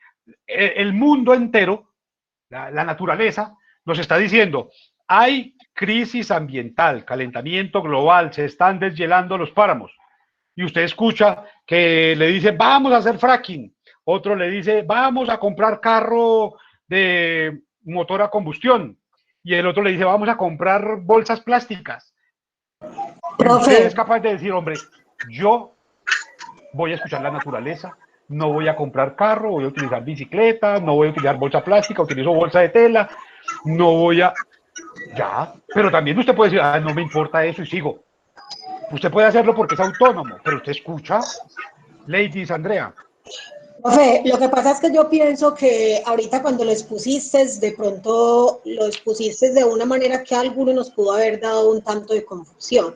El mundo entero, la naturaleza, nos está diciendo, hay crisis ambiental, calentamiento global, se están deshielando los páramos. Y usted escucha que le dice, vamos a hacer fracking. Otro le dice, vamos a comprar carro de motor a combustión. Y el otro le dice, vamos a comprar bolsas plásticas. Usted es capaz de decir, hombre, yo voy a escuchar la naturaleza, no voy a comprar carro, voy a utilizar bicicleta, no voy a utilizar bolsa plástica, utilizo bolsa de tela, no voy a... Ya, pero también usted puede decir, no me importa eso y sigo. Usted puede hacerlo porque es autónomo, pero usted escucha. Ladies, Andrea. Profe, lo que pasa es que yo pienso que ahorita cuando lo expusiste, de pronto lo expusiste de una manera que a algunos nos pudo haber dado un tanto de confusión.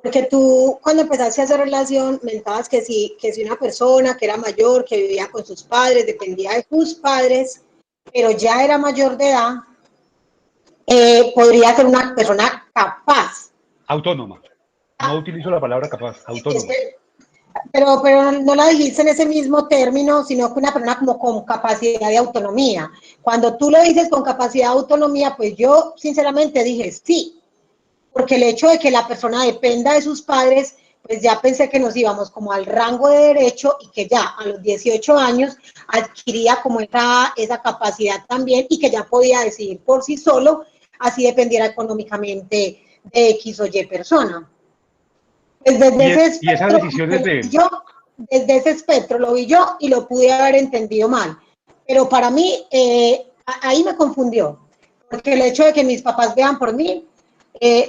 Porque tú, cuando empezaste a hacer relación, mentabas que si una persona que era mayor, que vivía con sus padres, dependía de sus padres, pero ya era mayor de edad, podría ser una persona capaz. Autónoma. No utilizo la palabra capaz, autónoma. Pero no la dijiste en ese mismo término, sino que una persona como con capacidad de autonomía. Cuando tú lo dices con capacidad de autonomía, pues yo sinceramente dije sí, porque el hecho de que la persona dependa de sus padres, pues ya pensé que nos íbamos como al rango de derecho y que ya a los 18 años adquiría como esa capacidad también y que ya podía decidir por sí solo, así dependiera económicamente de X o Y persona. Pues y esa decisión es de... Desde ese espectro lo vi yo y lo pude haber entendido mal. Pero para mí, ahí me confundió, porque el hecho de que mis papás vean por mí,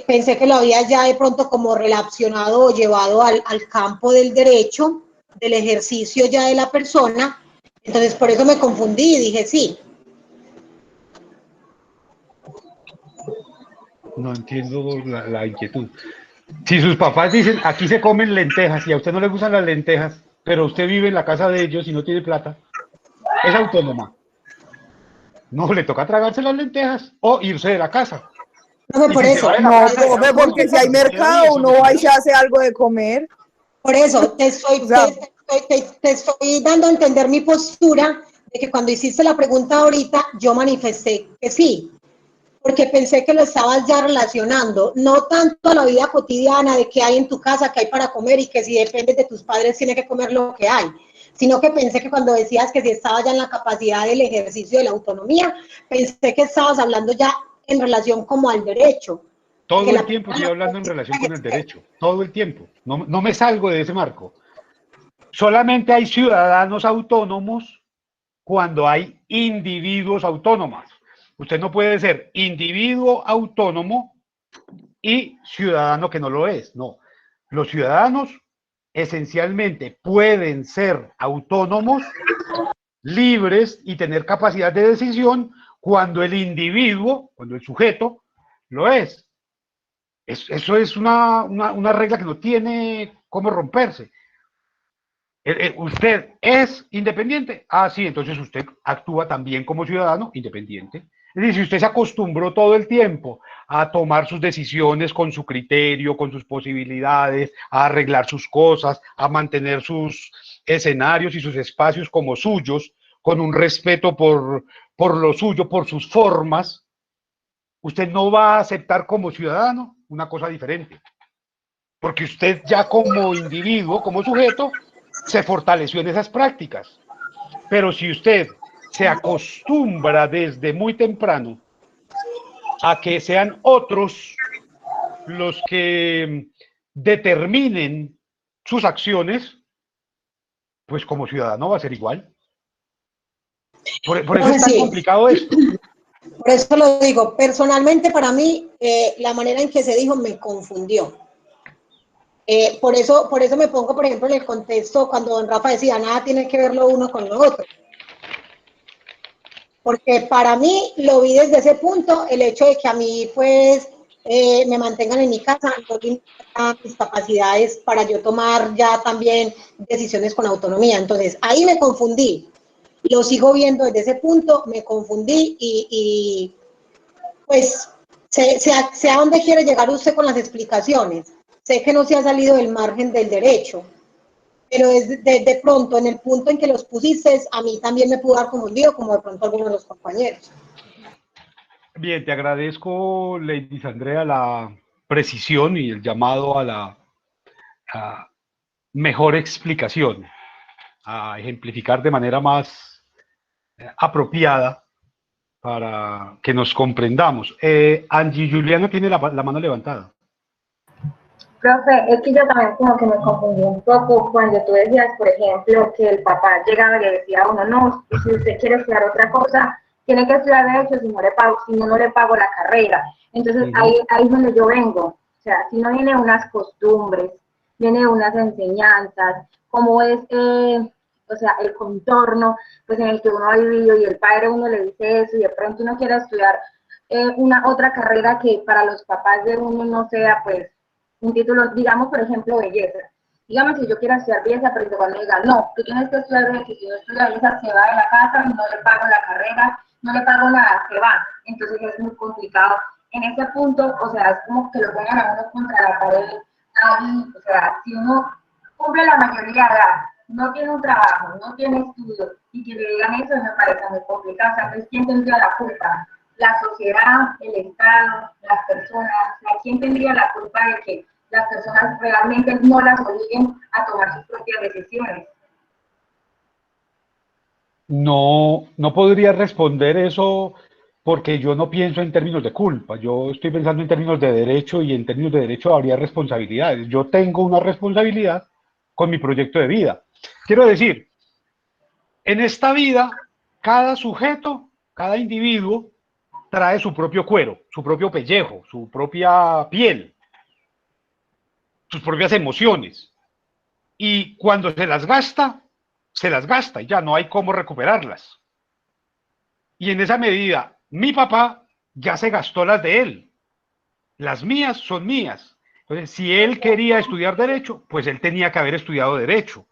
pensé que lo había ya de pronto como relacionado o llevado al campo del derecho, del ejercicio ya de la persona. Entonces por eso me confundí y dije sí. No entiendo la inquietud. Si sus papás dicen, aquí se comen lentejas y a usted no le gustan las lentejas, pero usted vive en la casa de ellos y no tiene plata, es autónoma. No, le toca tragarse las lentejas o irse de la casa. No, Y por si se eso. va de la No, casa, profe, porque si hay mercado, uno va y se hace algo de comer. Por eso te estoy, O sea, te estoy dando a entender mi postura de que cuando hiciste la pregunta ahorita, yo manifesté que sí, porque pensé que lo estabas ya relacionando, no tanto a la vida cotidiana de qué hay en tu casa, qué hay para comer y que si dependes de tus padres tienes que comer lo que hay, sino que pensé que cuando decías que si estaba ya en la capacidad del ejercicio de la autonomía, pensé que estabas hablando ya en relación como al derecho. todo el tiempo estoy hablando en relación con el derecho, todo el tiempo. No, no me salgo de ese marco. Solamente hay ciudadanos autónomos cuando hay individuos autónomos. Usted no puede ser individuo autónomo y ciudadano que no lo es. No. Los ciudadanos esencialmente pueden ser autónomos, libres y tener capacidad de decisión cuando el individuo, cuando el sujeto, lo es. Eso es una regla que no tiene cómo romperse. ¿Usted es independiente? Ah, sí, entonces usted actúa también como ciudadano independiente. Es decir, si usted se acostumbró todo el tiempo a tomar sus decisiones con su criterio, con sus posibilidades, a arreglar sus cosas, a mantener sus escenarios y sus espacios como suyos, con un respeto por lo suyo, por sus formas, usted no va a aceptar como ciudadano una cosa diferente. Porque usted ya como individuo, como sujeto, se fortaleció en esas prácticas. Pero si usted se acostumbra desde muy temprano a que sean otros los que determinen sus acciones, pues como ciudadano va a ser igual. Por eso es tan complicado esto. Por eso lo digo, personalmente para mí, la manera en que se dijo me confundió. Por eso me pongo, por ejemplo, en el contexto cuando don Rafa decía, nada tiene que ver lo uno con lo otro. Porque para mí lo vi desde ese punto, el hecho de que a mí pues me mantengan en mi casa, no limita mis capacidades para yo tomar ya también decisiones con autonomía. Entonces ahí me confundí, lo sigo viendo desde ese punto, me confundí y pues sé a dónde quiere llegar usted con las explicaciones. Sé que no se ha salido del margen del derecho, pero de pronto, en el punto en que los pusiste, a mí también me pudo dar confundido, como de pronto algunos de los compañeros. Bien, te agradezco, Lady Andrea, la precisión y el llamado a la mejor explicación, a ejemplificar de manera más apropiada para que nos comprendamos. Angie Juliana tiene la mano levantada. Profe, es que yo también como que me confundí un poco cuando tú decías, por ejemplo, que el papá llegaba y le decía a uno, no, si usted quiere estudiar otra cosa, tiene que estudiar derecho, si no le pago la carrera. Entonces ahí es donde yo vengo. O sea, si no viene unas costumbres, viene unas enseñanzas, como es, o sea, el contorno, pues en el que uno ha vivido y el padre a uno le dice eso y de pronto uno quiere estudiar una otra carrera que para los papás de uno no sea, pues, un título, digamos, por ejemplo, belleza. Dígame si yo quiero estudiar belleza, pero cuando me digan, no, tú tienes que estudiar belleza, si no estudia belleza, se va de la casa, no le pago la carrera, no le pago nada, se va. Entonces es muy complicado. En ese punto, o sea, es como que lo pongan a uno contra la pared. Ahí, o sea, si uno cumple la mayoría de edad, no tiene un trabajo, no tiene estudio, y que le digan eso me parece muy complicado. O sea, entonces, ¿quién tendría la culpa? La sociedad, el Estado, las personas. ¿Quién tendría la culpa de que las personas realmente no las obliguen a tomar sus propias decisiones? No, no podría responder eso porque yo no pienso en términos de culpa. Yo estoy pensando en términos de derecho y en términos de derecho habría responsabilidades. Yo tengo una responsabilidad con mi proyecto de vida. Quiero decir, en esta vida cada sujeto, cada individuo trae su propio cuero, su propio pellejo, su propia piel, sus propias emociones. Y cuando se las gasta y ya no hay cómo recuperarlas. Y en esa medida, mi papá ya se gastó las de él. Las mías son mías. Entonces, si él quería estudiar derecho, pues él tenía que haber estudiado derecho.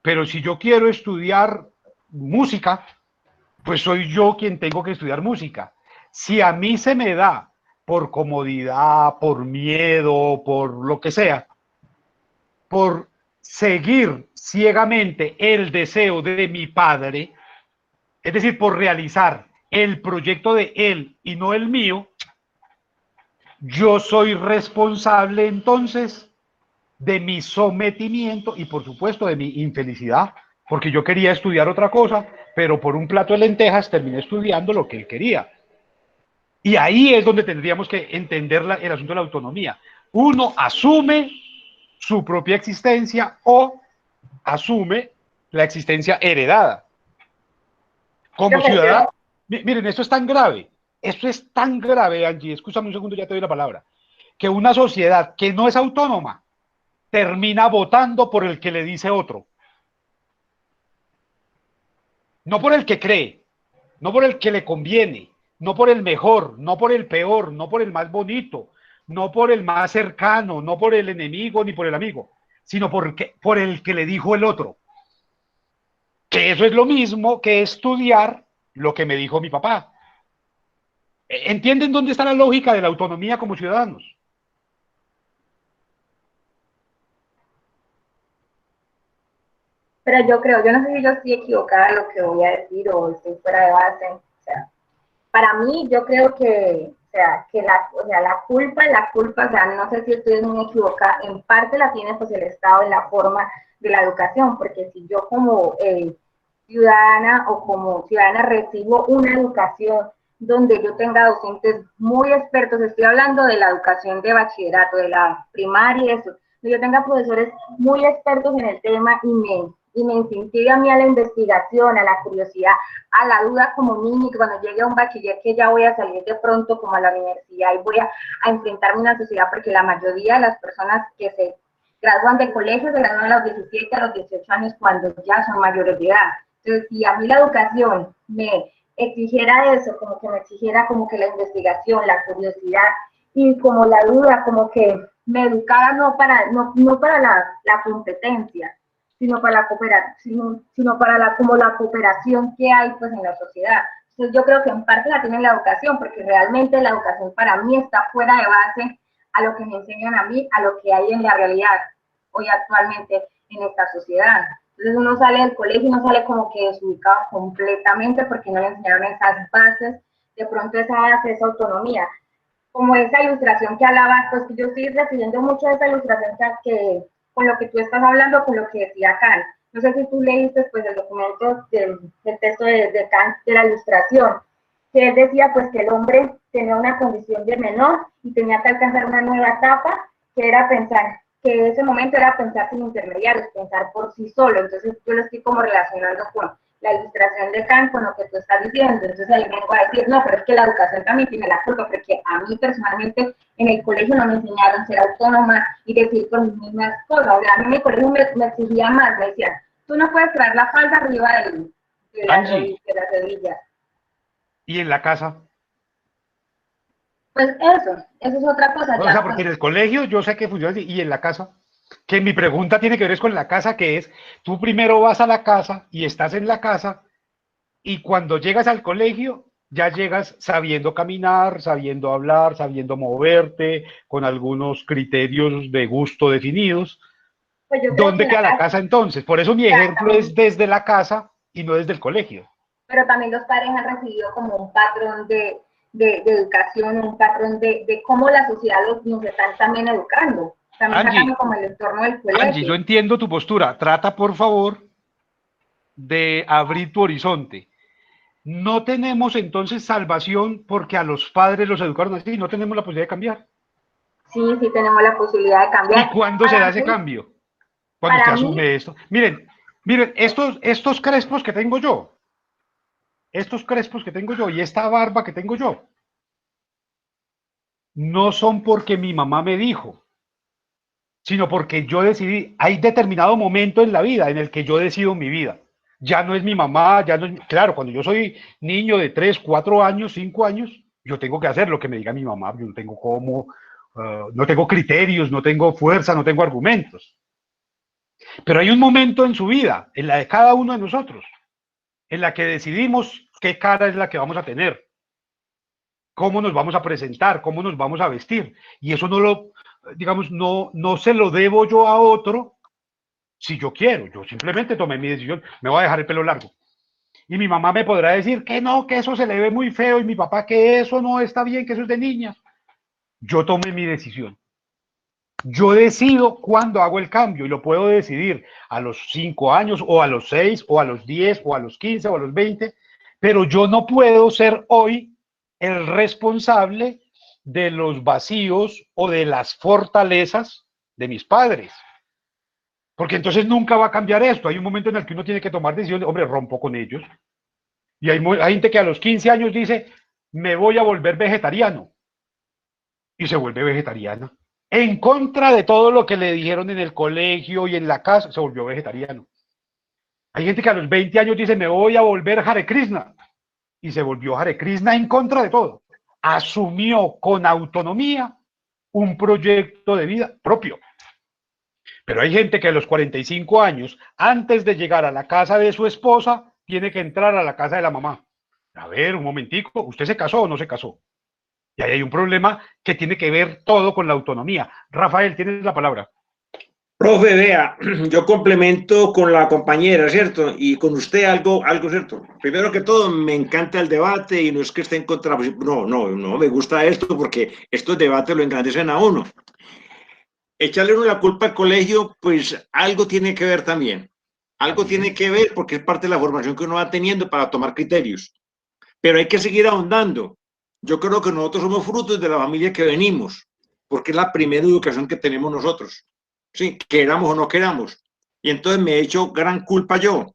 Pero si yo quiero estudiar música, pues soy yo quien tengo que estudiar música. Si a mí se me da por comodidad, por miedo, por lo que sea, por seguir ciegamente el deseo de mi padre, es decir, por realizar el proyecto de él y no el mío, yo soy responsable entonces de mi sometimiento y por supuesto de mi infelicidad, porque yo quería estudiar otra cosa, pero por un plato de lentejas terminé estudiando lo que él quería. Y ahí es donde tendríamos que entender el asunto de la autonomía. Uno asume su propia existencia o asume la existencia heredada. Como ciudadano, miren, esto es tan grave, Angie, escúchame un segundo, ya te doy la palabra, que una sociedad que no es autónoma termina votando por el que le dice otro. No por el que cree, no por el que le conviene, no por el mejor, no por el peor, no por el más bonito, no por el más cercano, no por el enemigo ni por el amigo, sino por el que le dijo el otro. Que eso es lo mismo que estudiar lo que me dijo mi papá. ¿Entienden dónde está la lógica de la autonomía como ciudadanos? Pero yo creo, yo no sé si yo estoy equivocada en lo que voy a decir o estoy fuera de base. O sea, para mí, yo creo que, o sea, que la culpa, o sea, no sé si estoy muy equivocada, en parte la tiene pues el Estado en la forma de la educación, porque si yo como ciudadana o como ciudadana recibo una educación donde yo tenga docentes muy expertos, estoy hablando de la educación de bachillerato, de la primaria y eso, yo tenga profesores muy expertos en el tema y me incentive a mí a la investigación, a la curiosidad, a la duda como niño, que cuando llegue a un bachiller que ya voy a salir de pronto como a la universidad y voy a enfrentarme a una sociedad, porque la mayoría de las personas que se gradúan de colegio se gradúan a los 17, a los 18 años cuando ya son mayores de edad. Entonces, si a mí la educación me exigiera eso, como que me exigiera como que la investigación, la curiosidad y como la duda, como que me educara no para la competencia, sino para la cooperación, sino para como la cooperación que hay pues en la sociedad. Entonces yo creo que en parte la tiene la educación, porque realmente la educación para mí está fuera de base a lo que me enseñan a mí, a lo que hay en la realidad hoy actualmente en esta sociedad. Entonces uno sale del colegio y no sale como que desubicado completamente porque no le enseñaron esas bases, de pronto esa base, esa autonomía. Como esa ilustración que hablabas, pues yo estoy recibiendo mucho de esa ilustración que con lo que tú estás hablando, con lo que decía Kant. No sé si tú leíste pues el documento del texto de Kant de la ilustración, que él decía pues que el hombre tenía una condición de menor y tenía que alcanzar una nueva etapa, que era pensar, que ese momento era pensar sin intermediarios, pensar por sí solo. Entonces yo lo estoy como relacionando con la ilustración de Kant con lo que tú estás diciendo. Entonces ahí vengo a decir, no, pero es que la educación también tiene la culpa, porque a mí personalmente en el colegio no me enseñaron a ser autónoma y decir con mis mismas cosas. O sea, a mí en el colegio me exigía más, me decían, tú no puedes traer la falda arriba de las rodillas. ¿Y en la casa? Pues eso es otra cosa. O sea, porque en el colegio yo sé que funciona así, y en la casa, que mi pregunta tiene que ver con la casa, que es, tú primero vas a la casa y estás en la casa, y cuando llegas al colegio, ya llegas sabiendo caminar, sabiendo hablar, sabiendo moverte, con algunos criterios de gusto definidos. Pues ¿Dónde queda la casa entonces? Por eso mi ejemplo es desde la casa y no desde el colegio. Pero también los padres han recibido como un patrón de educación, un patrón de cómo la sociedad nos están también educando. También sacando como el entorno del colegio. Angie, yo entiendo tu postura. Trata, por favor, de abrir tu horizonte. No tenemos entonces salvación porque a los padres los educaron así, no tenemos la posibilidad de cambiar. Sí, sí tenemos la posibilidad de cambiar. ¿Y cuándo se da ese cambio? Cuando se asume esto. Miren, estos crespos que tengo yo, estos crespos que tengo yo y esta barba que tengo yo, no son porque mi mamá me dijo, sino porque yo decidí. Hay determinado momento en la vida en el que yo decido mi vida. Ya no es mi mamá, ya no es, claro, cuando yo soy niño de 3, 4 años, 5 años, yo tengo que hacer lo que me diga mi mamá, yo no tengo cómo, no tengo criterios, no tengo fuerza, no tengo argumentos. Pero hay un momento en su vida, en la de cada uno de nosotros, en la que decidimos qué cara es la que vamos a tener, cómo nos vamos a presentar, cómo nos vamos a vestir. Y eso no lo, digamos, no se lo debo yo a otro si yo quiero. Yo simplemente tomé mi decisión, me voy a dejar el pelo largo. Y mi mamá me podrá decir que no, que eso se le ve muy feo, y mi papá que eso no está bien, que eso es de niñas. Yo tomé mi decisión. Yo decido cuándo hago el cambio y lo puedo decidir a los 5 años o a los 6 o a los 10 o a los 15 o a los 20, pero yo no puedo ser hoy el responsable de los vacíos o de las fortalezas de mis padres. Porque entonces nunca va a cambiar esto. Hay un momento en el que uno tiene que tomar decisiones, hombre, rompo con ellos. Y hay gente que a los 15 años dice, me voy a volver vegetariano. Y se vuelve vegetariana. En contra de todo lo que le dijeron en el colegio y en la casa, se volvió vegetariano. Hay gente que a los 20 años dice, me voy a volver Hare Krishna. Y se volvió Hare Krishna en contra de todo. Asumió con autonomía un proyecto de vida propio. Pero hay gente que a los 45 años, antes de llegar a la casa de su esposa, tiene que entrar a la casa de la mamá. A ver, un momentico, ¿usted se casó o no se casó? Y ahí hay un problema que tiene que ver todo con la autonomía. Rafael, tienes la palabra. Profe, vea, yo complemento con la compañera, ¿cierto? Y con usted algo, ¿cierto? Primero que todo, me encanta el debate y no es que esté en contra, no, me gusta esto porque estos debates lo engrandecen a uno. Echarle uno la culpa al colegio, pues algo tiene que ver también. Algo tiene que ver porque es parte de la formación que uno va teniendo para tomar criterios. Pero hay que seguir ahondando. Yo creo que nosotros somos frutos de la familia que venimos, porque es la primera educación que tenemos nosotros. Sí, queramos o no queramos. Y entonces me he hecho gran culpa yo.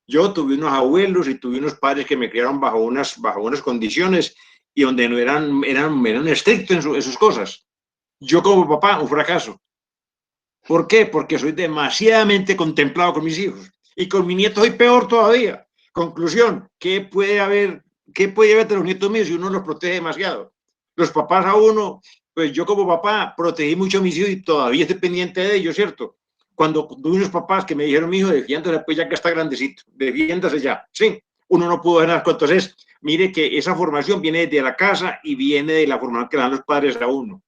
Yo tuve unos abuelos y tuve unos padres que me criaron bajo unas condiciones y donde no eran estrictos en sus cosas. Yo como papá, un fracaso. ¿Por qué? Porque soy demasiadamente contemplado con mis hijos. Y con mi nieto soy peor todavía. Conclusión, ¿qué puede haber de los nietos míos si uno los protege demasiado? Los papás a uno, pues yo como papá protegí mucho a mis hijos y todavía estoy pendiente de ellos, ¿cierto? Cuando tuve unos papás que me dijeron, mi hijo, defiéndase, pues ya que está grandecito, defiéndase ya. Sí, uno no pudo ver nada. Entonces, mire que esa formación viene de la casa y viene de la formación que dan los padres a uno.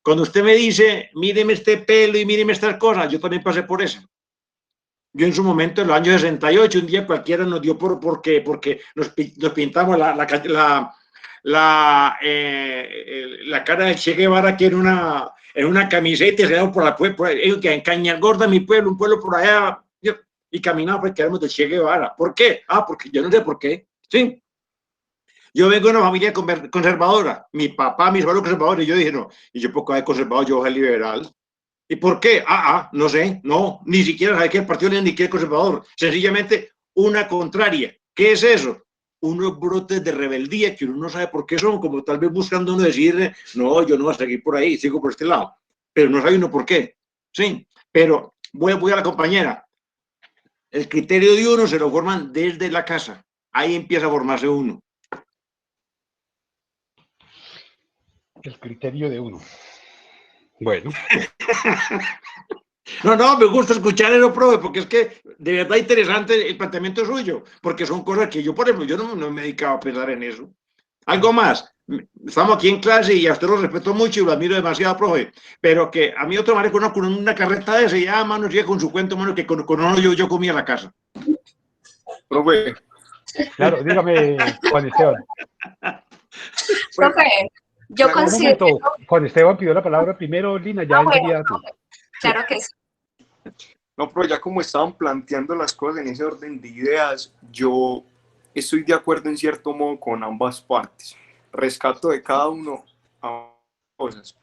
Cuando usted me dice, míreme este pelo y míreme estas cosas, yo también pasé por eso. Yo en su momento, en los años 68, un día cualquiera nos dio porque nos pintamos la cara del Che Guevara que en una camiseta y se daba por que en Cañagorda, mi pueblo, un pueblo por allá, y caminaba porque éramos del Che Guevara. ¿Por qué? Porque yo no sé por qué. Sí. Yo vengo de una familia conservadora. Mi papá, mis abuelos conservadores. Y yo dije, no, y yo poco de conservador, yo soy liberal. ¿Y por qué? No sé, no, ni siquiera sabe qué partido ni qué conservador. Sencillamente una contraria. ¿Qué es eso? Unos brotes de rebeldía que uno no sabe por qué son, como tal vez buscando uno decir, no, yo no voy a seguir por ahí, sigo por este lado. Pero no sabe uno por qué. Sí, pero voy a la compañera. El criterio de uno se lo forman desde la casa. Ahí empieza a formarse uno. El criterio de uno. Bueno. No, me gusta escuchar eso, profe, porque es que de verdad interesante el planteamiento suyo, porque son cosas que yo, por ejemplo, yo no me he dedicado a pensar en eso. Algo más, estamos aquí en clase y a usted lo respeto mucho y lo admiro demasiado, profe, pero que a mí otro marico con una carreta de ese, ya, mano, sigue con su cuento, mano, que con uno yo comía en la casa. Profe. Claro, dígame, Juan Esteban. Profe, yo considero... Juan Esteban pidió la palabra primero, Lina, ya enseguida tú. Claro que sí. No, pero ya como estaban planteando las cosas en ese orden de ideas, yo estoy de acuerdo en cierto modo con ambas partes. Rescato de cada uno a cosas.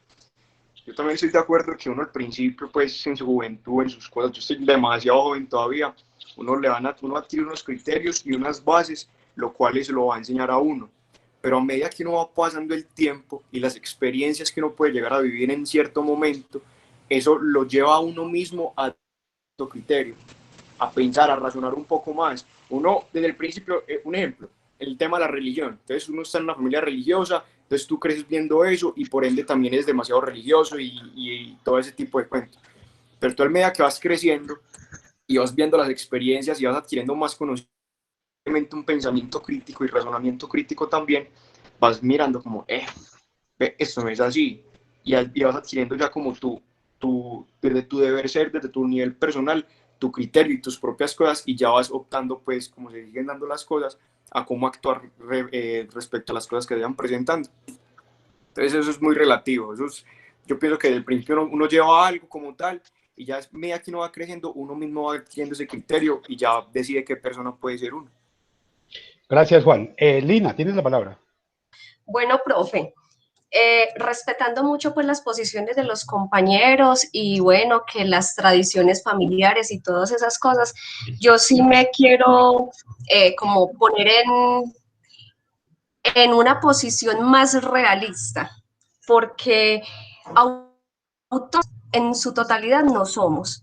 Yo también estoy de acuerdo que uno al principio, pues en su juventud, en sus cosas, yo estoy demasiado joven todavía, uno adquiere unos criterios y unas bases lo cual eso lo va a enseñar a uno. Pero a medida que uno va pasando el tiempo y las experiencias que uno puede llegar a vivir en cierto momento, eso lo lleva a uno mismo a su criterio, a pensar, a razonar un poco más. Uno, desde el principio, un ejemplo, el tema de la religión. Entonces uno está en una familia religiosa, entonces tú creces viendo eso y por ende también eres demasiado religioso y todo ese tipo de cuentos. Pero tú a medida que vas creciendo y vas viendo las experiencias y vas adquiriendo más conocimiento, un pensamiento crítico y razonamiento crítico también, vas mirando como, esto no es así. Y vas adquiriendo ya como desde tu deber ser, desde tu nivel personal, tu criterio y tus propias cosas, y ya vas optando, pues, como se siguen dando las cosas, a cómo actuar respecto a las cosas que se van presentando. Entonces eso es muy relativo. Yo pienso que desde el principio uno lleva algo como tal, y ya a medida que uno va creciendo, uno mismo va adquiriendo ese criterio y ya decide qué persona puede ser uno. Gracias, Juan. Lina, tienes la palabra. Bueno, profe, respetando mucho pues las posiciones de los compañeros y bueno, que las tradiciones familiares y todas esas cosas, yo sí me quiero como poner en una posición más realista, porque en su totalidad no somos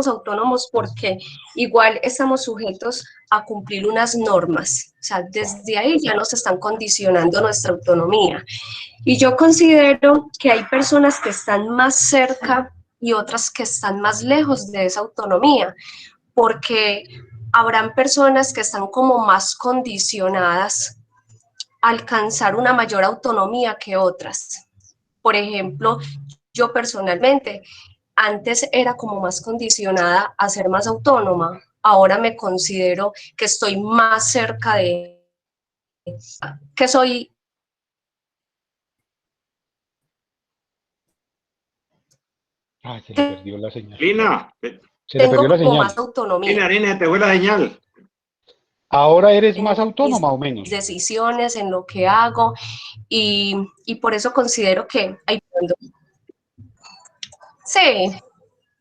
autónomos porque igual estamos sujetos a cumplir unas normas, o sea, desde ahí ya nos están condicionando nuestra autonomía. Y yo considero que hay personas que están más cerca y otras que están más lejos de esa autonomía, porque habrán personas que están como más condicionadas a alcanzar una mayor autonomía que otras. Por ejemplo, yo personalmente, antes era como más condicionada a ser más autónoma, ahora me considero que estoy más cerca de, que soy... Se le perdió la señal. Lina, Se le perdió la como señal. más autonomía. Lina, te fue la señal. ¿Ahora eres más autónoma o menos? Decisiones, en lo que hago, y por eso considero que hay... Sí.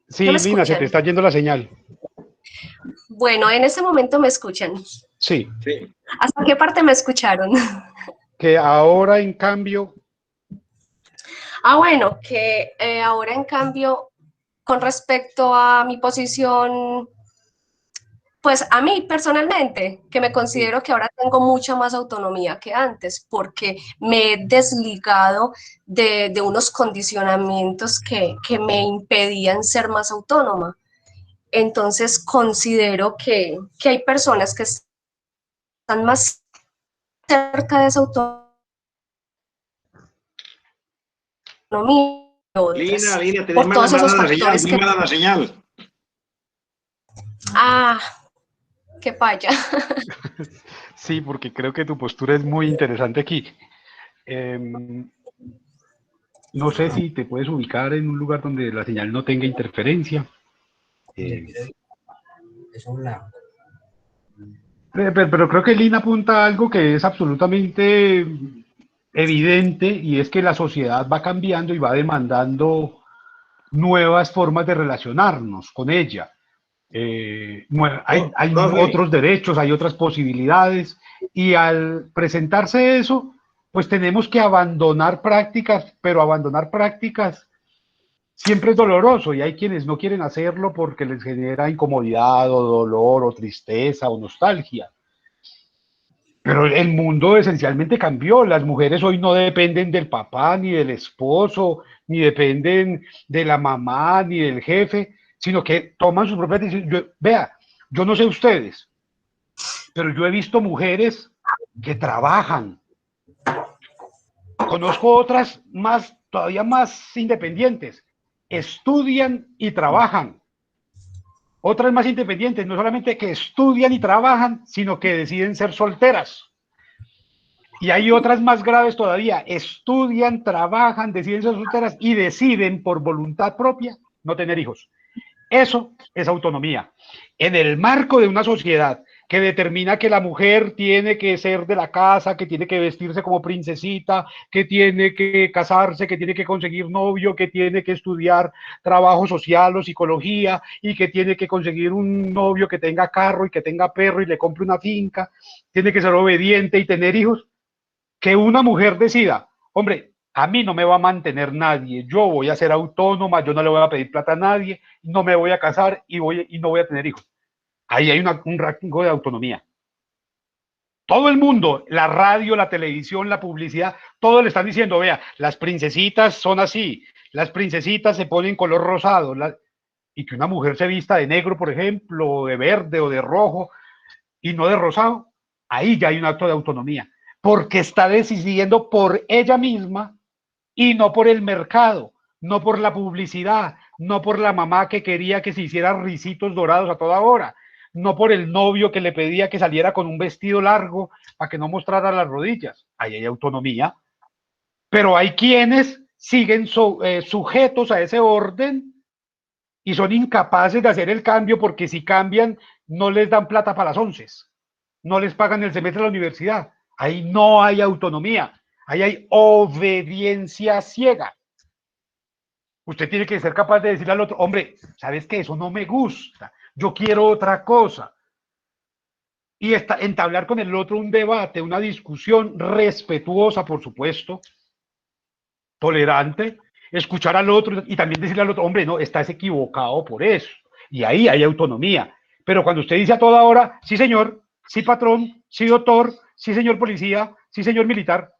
Sí, ¿No me Lina, se escuchan? te está yendo la señal. Bueno, en este momento me escuchan. Sí. ¿Hasta qué parte me escucharon? Que ahora, en cambio... Bueno, que ahora, en cambio, con respecto a mi posición, pues a mí personalmente, que me considero que ahora tengo mucha más autonomía que antes, porque me he desligado de unos condicionamientos que me impedían ser más autónoma. Entonces considero que hay personas que están más cerca de esa autonomía que otras. Lina, tenés por todos esos mala factores señal, muy mala la señal. Que falla. Sí, porque creo que tu postura es muy interesante aquí. No sé si te puedes ubicar en un lugar donde la señal no tenga interferencia. Pero creo que Lina apunta a algo que es absolutamente evidente, y es que la sociedad va cambiando y va demandando nuevas formas de relacionarnos con ella. Hay otros derechos, hay otras posibilidades, y al presentarse eso, pues tenemos que abandonar prácticas, pero abandonar prácticas siempre es doloroso, y hay quienes no quieren hacerlo porque les genera incomodidad o dolor o tristeza o nostalgia. Pero el mundo esencialmente cambió. Las mujeres hoy no dependen del papá, ni del esposo, ni dependen de la mamá, ni del jefe, sino que toman sus propias decisiones. Vea, yo no sé ustedes, pero yo he visto mujeres que trabajan. Conozco otras todavía más independientes. Estudian y trabajan. Otras más independientes, no solamente que estudian y trabajan, sino que deciden ser solteras. Y hay otras más graves todavía: estudian, trabajan, deciden ser solteras y deciden por voluntad propia no tener hijos. Eso es autonomía. En el marco de una sociedad que determina que la mujer tiene que ser de la casa, que tiene que vestirse como princesita, que tiene que casarse, que tiene que conseguir novio, que tiene que estudiar trabajo social o psicología y que tiene que conseguir un novio que tenga carro y que tenga perro y le compre una finca, tiene que ser obediente y tener hijos, que una mujer decida, hombre, a mí no me va a mantener nadie, yo voy a ser autónoma, yo no le voy a pedir plata a nadie, no me voy a casar y no voy a tener hijos. Ahí hay un rango de autonomía. Todo el mundo, la radio, la televisión, la publicidad, todos le están diciendo, vea, las princesitas son así, las princesitas se ponen color rosado, y que una mujer se vista de negro, por ejemplo, o de verde o de rojo, y no de rosado, ahí ya hay un acto de autonomía, porque está decidiendo por ella misma y no por el mercado, no por la publicidad, no por la mamá que quería que se hiciera risitos dorados a toda hora, no por el novio que le pedía que saliera con un vestido largo para que no mostrara las rodillas. Ahí hay autonomía, pero hay quienes siguen sujetos a ese orden y son incapaces de hacer el cambio porque si cambian no les dan plata para las onces, no les pagan el semestre de la universidad. Ahí no hay autonomía, ahí hay obediencia ciega. Usted tiene que ser capaz de decirle al otro, hombre, ¿sabes qué? Eso no me gusta, yo quiero otra cosa. Y entablar con el otro un debate, una discusión respetuosa, por supuesto, tolerante, escuchar al otro y también decirle al otro, hombre, no, estás equivocado por eso. Y ahí hay autonomía. Pero cuando usted dice a toda hora, sí señor, sí patrón, sí doctor, sí señor policía, sí señor militar,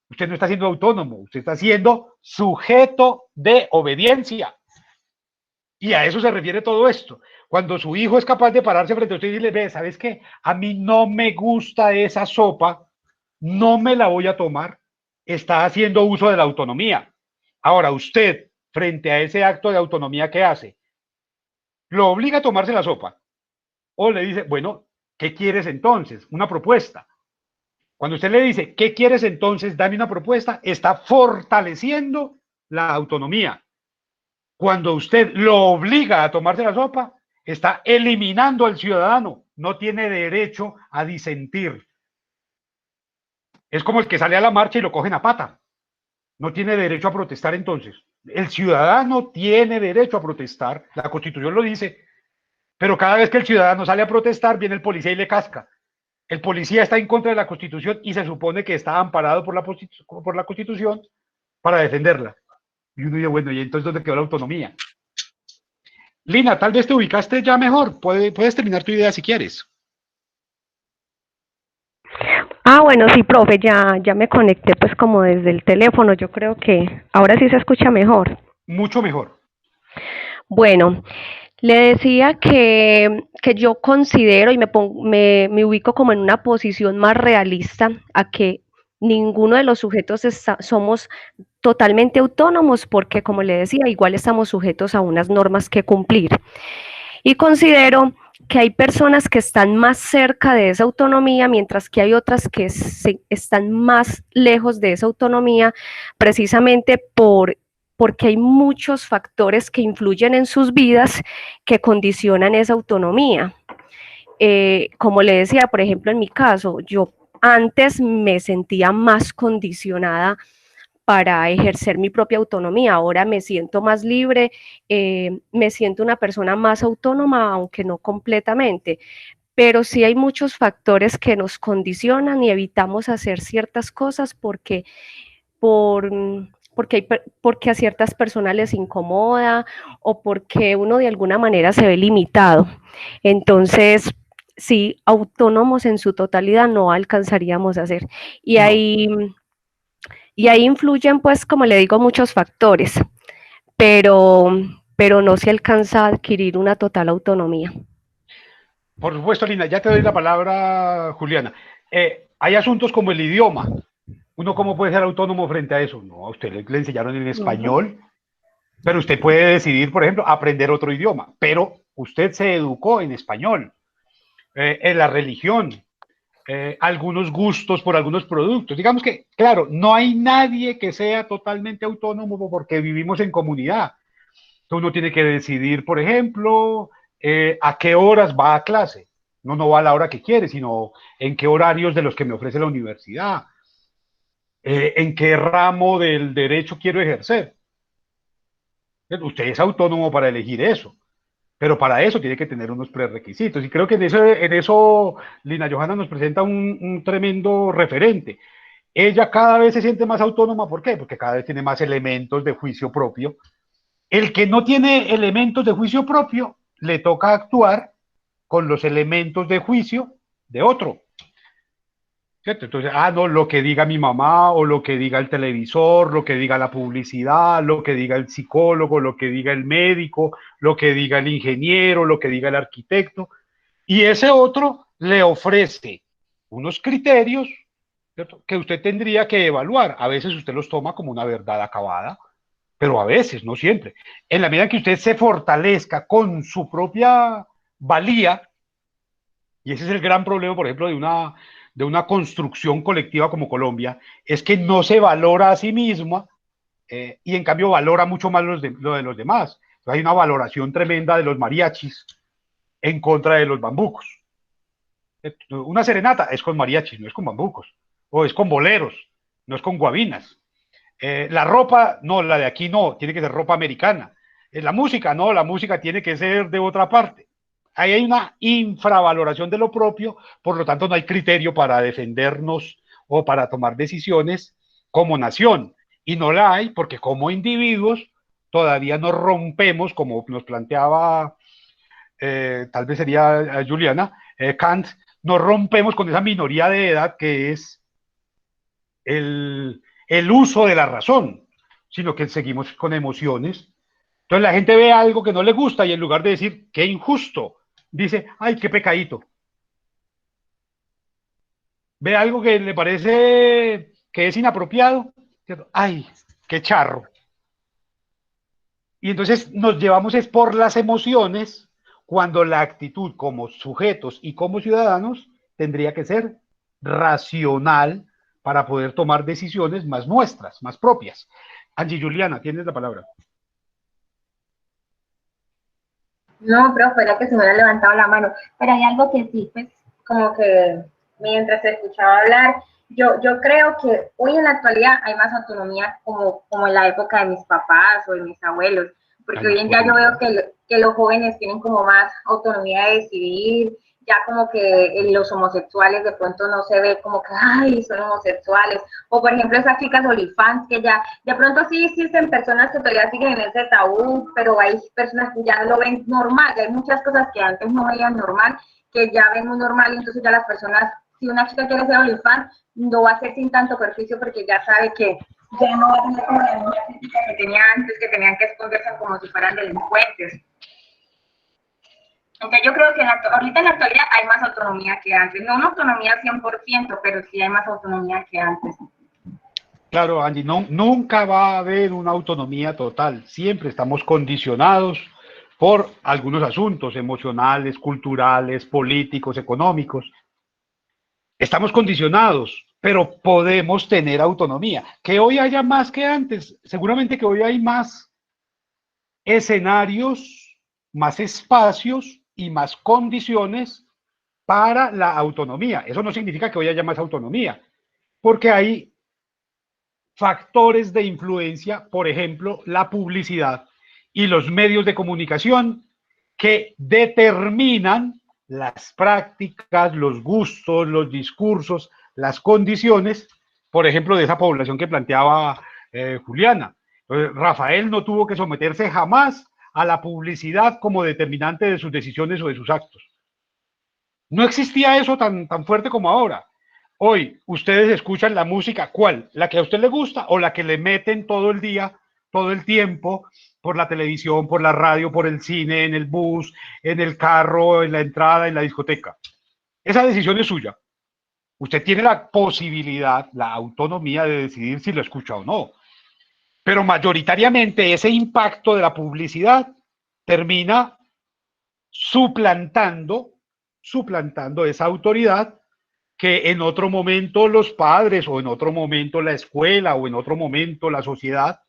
usted no está siendo autónomo, usted está siendo sujeto de obediencia. Y a eso se refiere todo esto. Cuando su hijo es capaz de pararse frente a usted y decirle, ve, ¿sabes qué? A mí no me gusta esa sopa, no me la voy a tomar, está haciendo uso de la autonomía. Ahora, usted, frente a ese acto de autonomía que hace, lo obliga a tomarse la sopa o le dice, bueno, ¿qué quieres entonces? Una propuesta. Cuando usted le dice, ¿qué quieres entonces? Dame una propuesta, está fortaleciendo la autonomía. Cuando usted lo obliga a tomarse la sopa, está eliminando al ciudadano, no tiene derecho a disentir. Es como el que sale a la marcha y lo cogen a pata. No tiene derecho a protestar entonces. El ciudadano tiene derecho a protestar, la Constitución lo dice, pero cada vez que el ciudadano sale a protestar, viene el policía y le casca. El policía está en contra de la Constitución y se supone que está amparado por la Constitución para defenderla. Y uno dice, bueno, ¿y entonces dónde quedó la autonomía? Lina, tal vez te ubicaste ya mejor. Puedes terminar tu idea si quieres. Ah, bueno, sí, profe, ya me conecté pues como desde el teléfono. Yo creo que ahora sí se escucha mejor. Mucho mejor. Bueno, le decía que yo considero y me ubico como en una posición más realista a que ninguno de los sujetos somos totalmente autónomos porque, como le decía, igual estamos sujetos a unas normas que cumplir. Y considero que hay personas que están más cerca de esa autonomía, mientras que hay otras que están más lejos de esa autonomía, precisamente porque hay muchos factores que influyen en sus vidas que condicionan esa autonomía. Como le decía, por ejemplo, en mi caso, yo antes me sentía más condicionada para ejercer mi propia autonomía. Ahora me siento más libre, me siento una persona más autónoma, aunque no completamente, pero sí hay muchos factores que nos condicionan y evitamos hacer ciertas cosas porque a ciertas personas les incomoda o porque uno de alguna manera se ve limitado. Entonces, sí, autónomos en su totalidad no alcanzaríamos a ser. Y ahí influyen, pues, como le digo, muchos factores, pero no se alcanza a adquirir una total autonomía. Por supuesto, Lina, ya te doy la palabra, Juliana. Hay asuntos como el idioma. ¿Uno cómo puede ser autónomo frente a eso? No, a usted le enseñaron en español, pero usted puede decidir, por ejemplo, aprender otro idioma, pero usted se educó en español. En la religión, algunos gustos por algunos productos. Digamos que, claro, no hay nadie que sea totalmente autónomo porque vivimos en comunidad. Entonces uno tiene que decidir, por ejemplo, a qué horas va a clase. Uno no va a la hora que quiere, sino en qué horarios de los que me ofrece la universidad, en qué ramo del derecho quiero ejercer. Usted es autónomo para elegir eso, pero para eso tiene que tener unos prerequisitos. Y creo que en eso Lina Johanna nos presenta un tremendo referente. Ella cada vez se siente más autónoma, ¿por qué? Porque cada vez tiene más elementos de juicio propio. El que no tiene elementos de juicio propio, le toca actuar con los elementos de juicio de otro. ¿Cierto? Entonces, no, lo que diga mi mamá, o lo que diga el televisor, lo que diga la publicidad, lo que diga el psicólogo, lo que diga el médico, lo que diga el ingeniero, lo que diga el arquitecto. Y ese otro le ofrece unos criterios, ¿cierto?, que usted tendría que evaluar. A veces usted los toma como una verdad acabada, pero a veces, no siempre. En la medida en que usted se fortalezca con su propia valía, y ese es el gran problema, por ejemplo, de una construcción colectiva como Colombia, es que no se valora a sí misma, y en cambio valora mucho más lo de los demás. Entonces, hay una valoración tremenda de los mariachis en contra de los bambucos. Una serenata es con mariachis, no es con bambucos, o es con boleros, no es con guabinas. La ropa, no, la de aquí no, tiene que ser ropa americana. La música, no, la música tiene que ser de otra parte. Ahí hay una infravaloración de lo propio, por lo tanto no hay criterio para defendernos o para tomar decisiones como nación. Y no la hay porque como individuos todavía no rompemos, como nos planteaba, tal vez sería Juliana, Kant, nos rompemos con esa minoría de edad que es el uso de la razón, sino que seguimos con emociones. Entonces la gente ve algo que no le gusta y en lugar de decir, qué injusto, dice, ay, qué pecadito. Ve algo que le parece que es inapropiado, ¿cierto? Ay, qué charro. Y entonces nos llevamos es por las emociones, cuando la actitud como sujetos y como ciudadanos tendría que ser racional para poder tomar decisiones más nuestras, más propias. Angie Juliana, tienes la palabra. No, profe, era que se me hubiera levantado la mano. Pero hay algo que sí, pues, como que mientras se escuchaba hablar, yo creo que hoy en la actualidad hay más autonomía como en la época de mis papás o de mis abuelos, porque hoy en día yo veo que los jóvenes tienen como más autonomía de decidir, ya como que los homosexuales de pronto no se ve como que, ay, son homosexuales, o por ejemplo esas chicas OnlyFans que ya, de pronto sí existen personas que todavía siguen en ese tabú, pero hay personas que ya lo ven normal, hay muchas cosas que antes no veían normal, que ya ven muy normal, y entonces ya las personas, si una chica quiere ser OnlyFans, no va a ser sin tanto perjuicio porque ya sabe que ya no va a tener como la misma crítica que tenía antes, que tenían que esconderse como si fueran delincuentes. Entonces yo creo que ahorita en la actualidad hay más autonomía que antes. No una autonomía 100%, pero sí hay más autonomía que antes. Claro, Angie, no, nunca va a haber una autonomía total. Siempre estamos condicionados por algunos asuntos emocionales, culturales, políticos, económicos. Estamos condicionados, pero podemos tener autonomía. Que hoy haya más que antes, seguramente que hoy hay más escenarios, más espacios y más condiciones para la autonomía. Eso no significa que hoy haya más autonomía, porque hay factores de influencia, por ejemplo, la publicidad y los medios de comunicación, que determinan las prácticas, los gustos, los discursos, las condiciones, por ejemplo, de esa población que planteaba Juliana. Rafael no tuvo que someterse jamás a la publicidad como determinante de sus decisiones o de sus actos. No existía eso tan fuerte como ahora. Hoy ustedes escuchan la música, ¿cuál? ¿La que a usted le gusta o la que le meten todo el día, todo el tiempo, por la televisión, por la radio, por el cine, en el bus, en el carro, en la entrada, en la discoteca? Esa decisión es suya. Usted tiene la posibilidad, la autonomía de decidir si lo escucha o no. Pero mayoritariamente ese impacto de la publicidad termina suplantando esa autoridad que en otro momento los padres, o en otro momento la escuela, o en otro momento la sociedad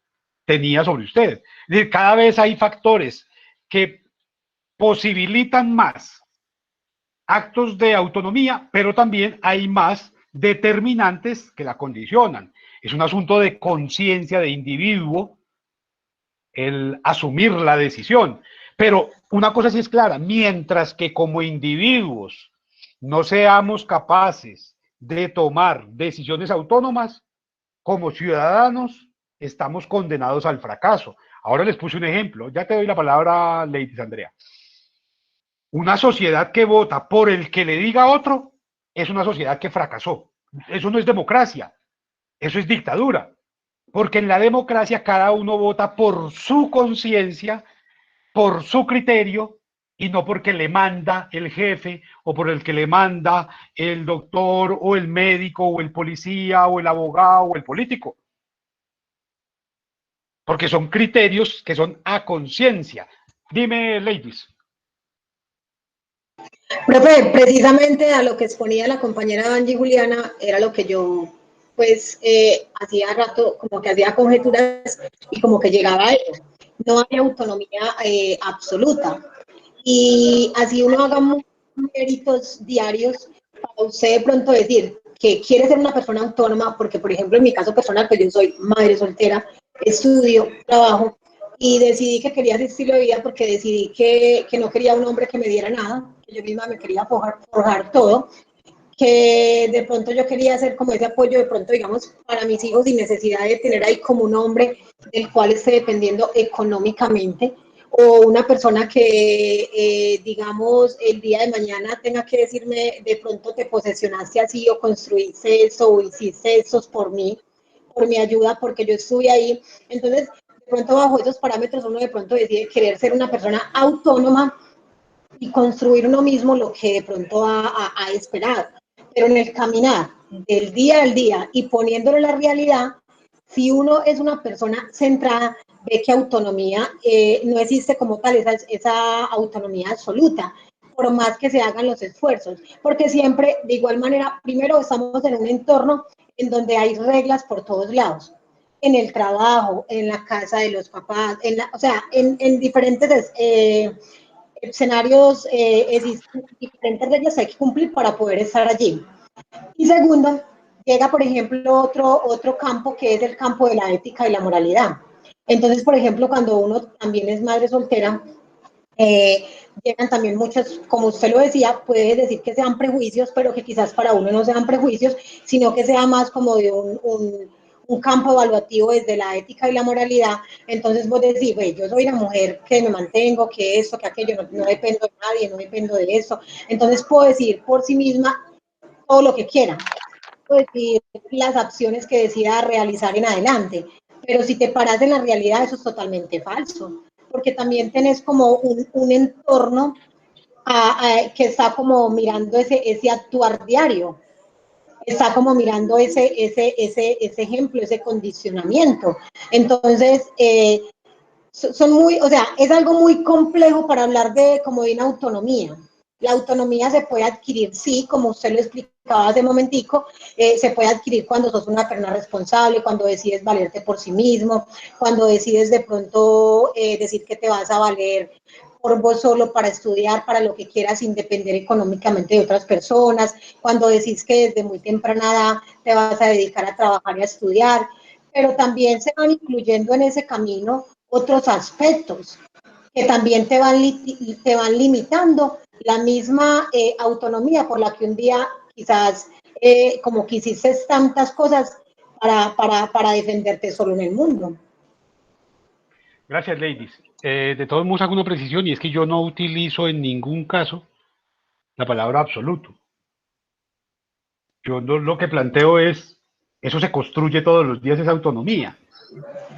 tenía sobre usted. Es decir, cada vez hay factores que posibilitan más actos de autonomía, pero también hay más determinantes que la condicionan. Es un asunto de conciencia de individuo el asumir la decisión. Pero una cosa sí es clara, mientras que como individuos no seamos capaces de tomar decisiones autónomas, como ciudadanos estamos condenados al fracaso. Ahora les puse un ejemplo, ya te doy la palabra, Ladies Andrea. Una sociedad que vota por el que le diga a otro es una sociedad que fracasó. Eso no es democracia, eso es dictadura. Porque en la democracia cada uno vota por su conciencia, por su criterio, y no porque le manda el jefe o por el que le manda el doctor o el médico o el policía o el abogado o el político. Porque son criterios que son a conciencia. Dime, Ladies. Profe, precisamente a lo que exponía la compañera Angie Juliana era lo que yo, pues, hacía rato, como que hacía conjeturas y como que llegaba a ello. No hay autonomía absoluta. Y así uno haga méritos diarios para usted de pronto decir que quiere ser una persona autónoma, porque, por ejemplo, en mi caso personal, pues yo soy madre soltera, estudio, trabajo, y decidí que quería ese estilo de vida porque decidí que no quería un hombre que me diera nada, que yo misma me quería forjar todo, que de pronto yo quería hacer como ese apoyo de pronto, digamos, para mis hijos sin necesidad de tener ahí como un hombre del cual esté dependiendo económicamente, o una persona que, digamos, el día de mañana tenga que decirme, de pronto te posesionaste así, o construiste eso, o hiciste eso por mí, por mi ayuda, porque yo estuve ahí. Entonces, de pronto bajo esos parámetros uno de pronto decide querer ser una persona autónoma y construir uno mismo lo que de pronto ha esperado. Pero en el caminar del día al día y poniéndolo en la realidad, si uno es una persona centrada, ve que autonomía no existe como tal, esa autonomía absoluta, por más que se hagan los esfuerzos, porque siempre, de igual manera, primero estamos en un entorno en donde hay reglas por todos lados, en el trabajo, en la casa de los papás, o sea, en diferentes escenarios, existen diferentes reglas que hay que cumplir para poder estar allí. Y segundo, llega, por ejemplo, otro campo que es el campo de la ética y la moralidad. Entonces, por ejemplo, cuando uno también es madre soltera, llegan también muchos, como usted lo decía, puede decir que sean prejuicios, pero que quizás para uno no sean prejuicios, sino que sea más como de un campo evaluativo desde la ética y la moralidad. Entonces vos decís, yo soy una mujer que me mantengo, que esto, que aquello, no dependo de nadie, no dependo de eso. Entonces puedo decir por sí misma todo lo que quiera, puedo decir las acciones que decida realizar en adelante. Pero si te paras en la realidad, eso es totalmente falso, porque también tenés como un entorno que está como mirando ese actuar diario, está como mirando ese ejemplo, ese condicionamiento. Entonces, son muy, o sea, es algo muy complejo para hablar de como de una autonomía. La autonomía se puede adquirir, sí, como usted lo explicaba hace un momentico, se puede adquirir cuando sos una persona responsable, cuando decides valerte por sí mismo, cuando decides de pronto decir que te vas a valer por vos solo para estudiar, para lo que quieras, sin depender económicamente de otras personas, cuando decís que desde muy temprana edad te vas a dedicar a trabajar y a estudiar, pero también se van incluyendo en ese camino otros aspectos que también te van limitando la misma autonomía por la que un día quizás como que hiciste tantas cosas para defenderte solo en el mundo. Gracias, Ladies. De todos modos hago una precisión y es que yo no utilizo en ningún caso la palabra absoluto. Yo lo que planteo es, eso se construye todos los días, esa autonomía.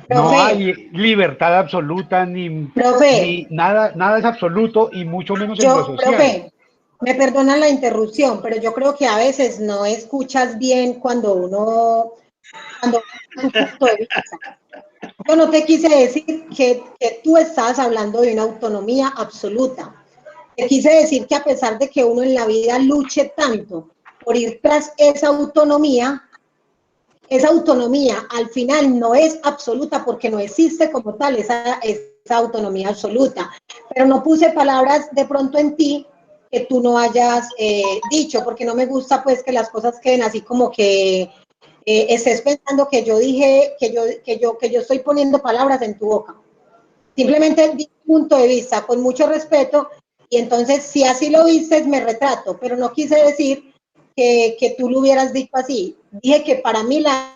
No hay libertad absoluta ni nada es absoluto y mucho menos en lo social. Profe, me perdonan la interrupción, pero yo creo que a veces no escuchas bien cuando un punto de vista. Yo no te quise decir que tú estás hablando de una autonomía absoluta. Te quise decir que a pesar de que uno en la vida luche tanto por ir tras esa autonomía al final no es absoluta porque no existe como tal esa autonomía absoluta. Pero no puse palabras de pronto en ti que tú no hayas dicho, porque no me gusta pues que las cosas queden así como que estés pensando que yo dije, que yo estoy poniendo palabras en tu boca. Simplemente di mi punto de vista con mucho respeto y entonces si así lo viste me retrato, pero no quise decir que tú lo hubieras dicho así. Dije que para mí la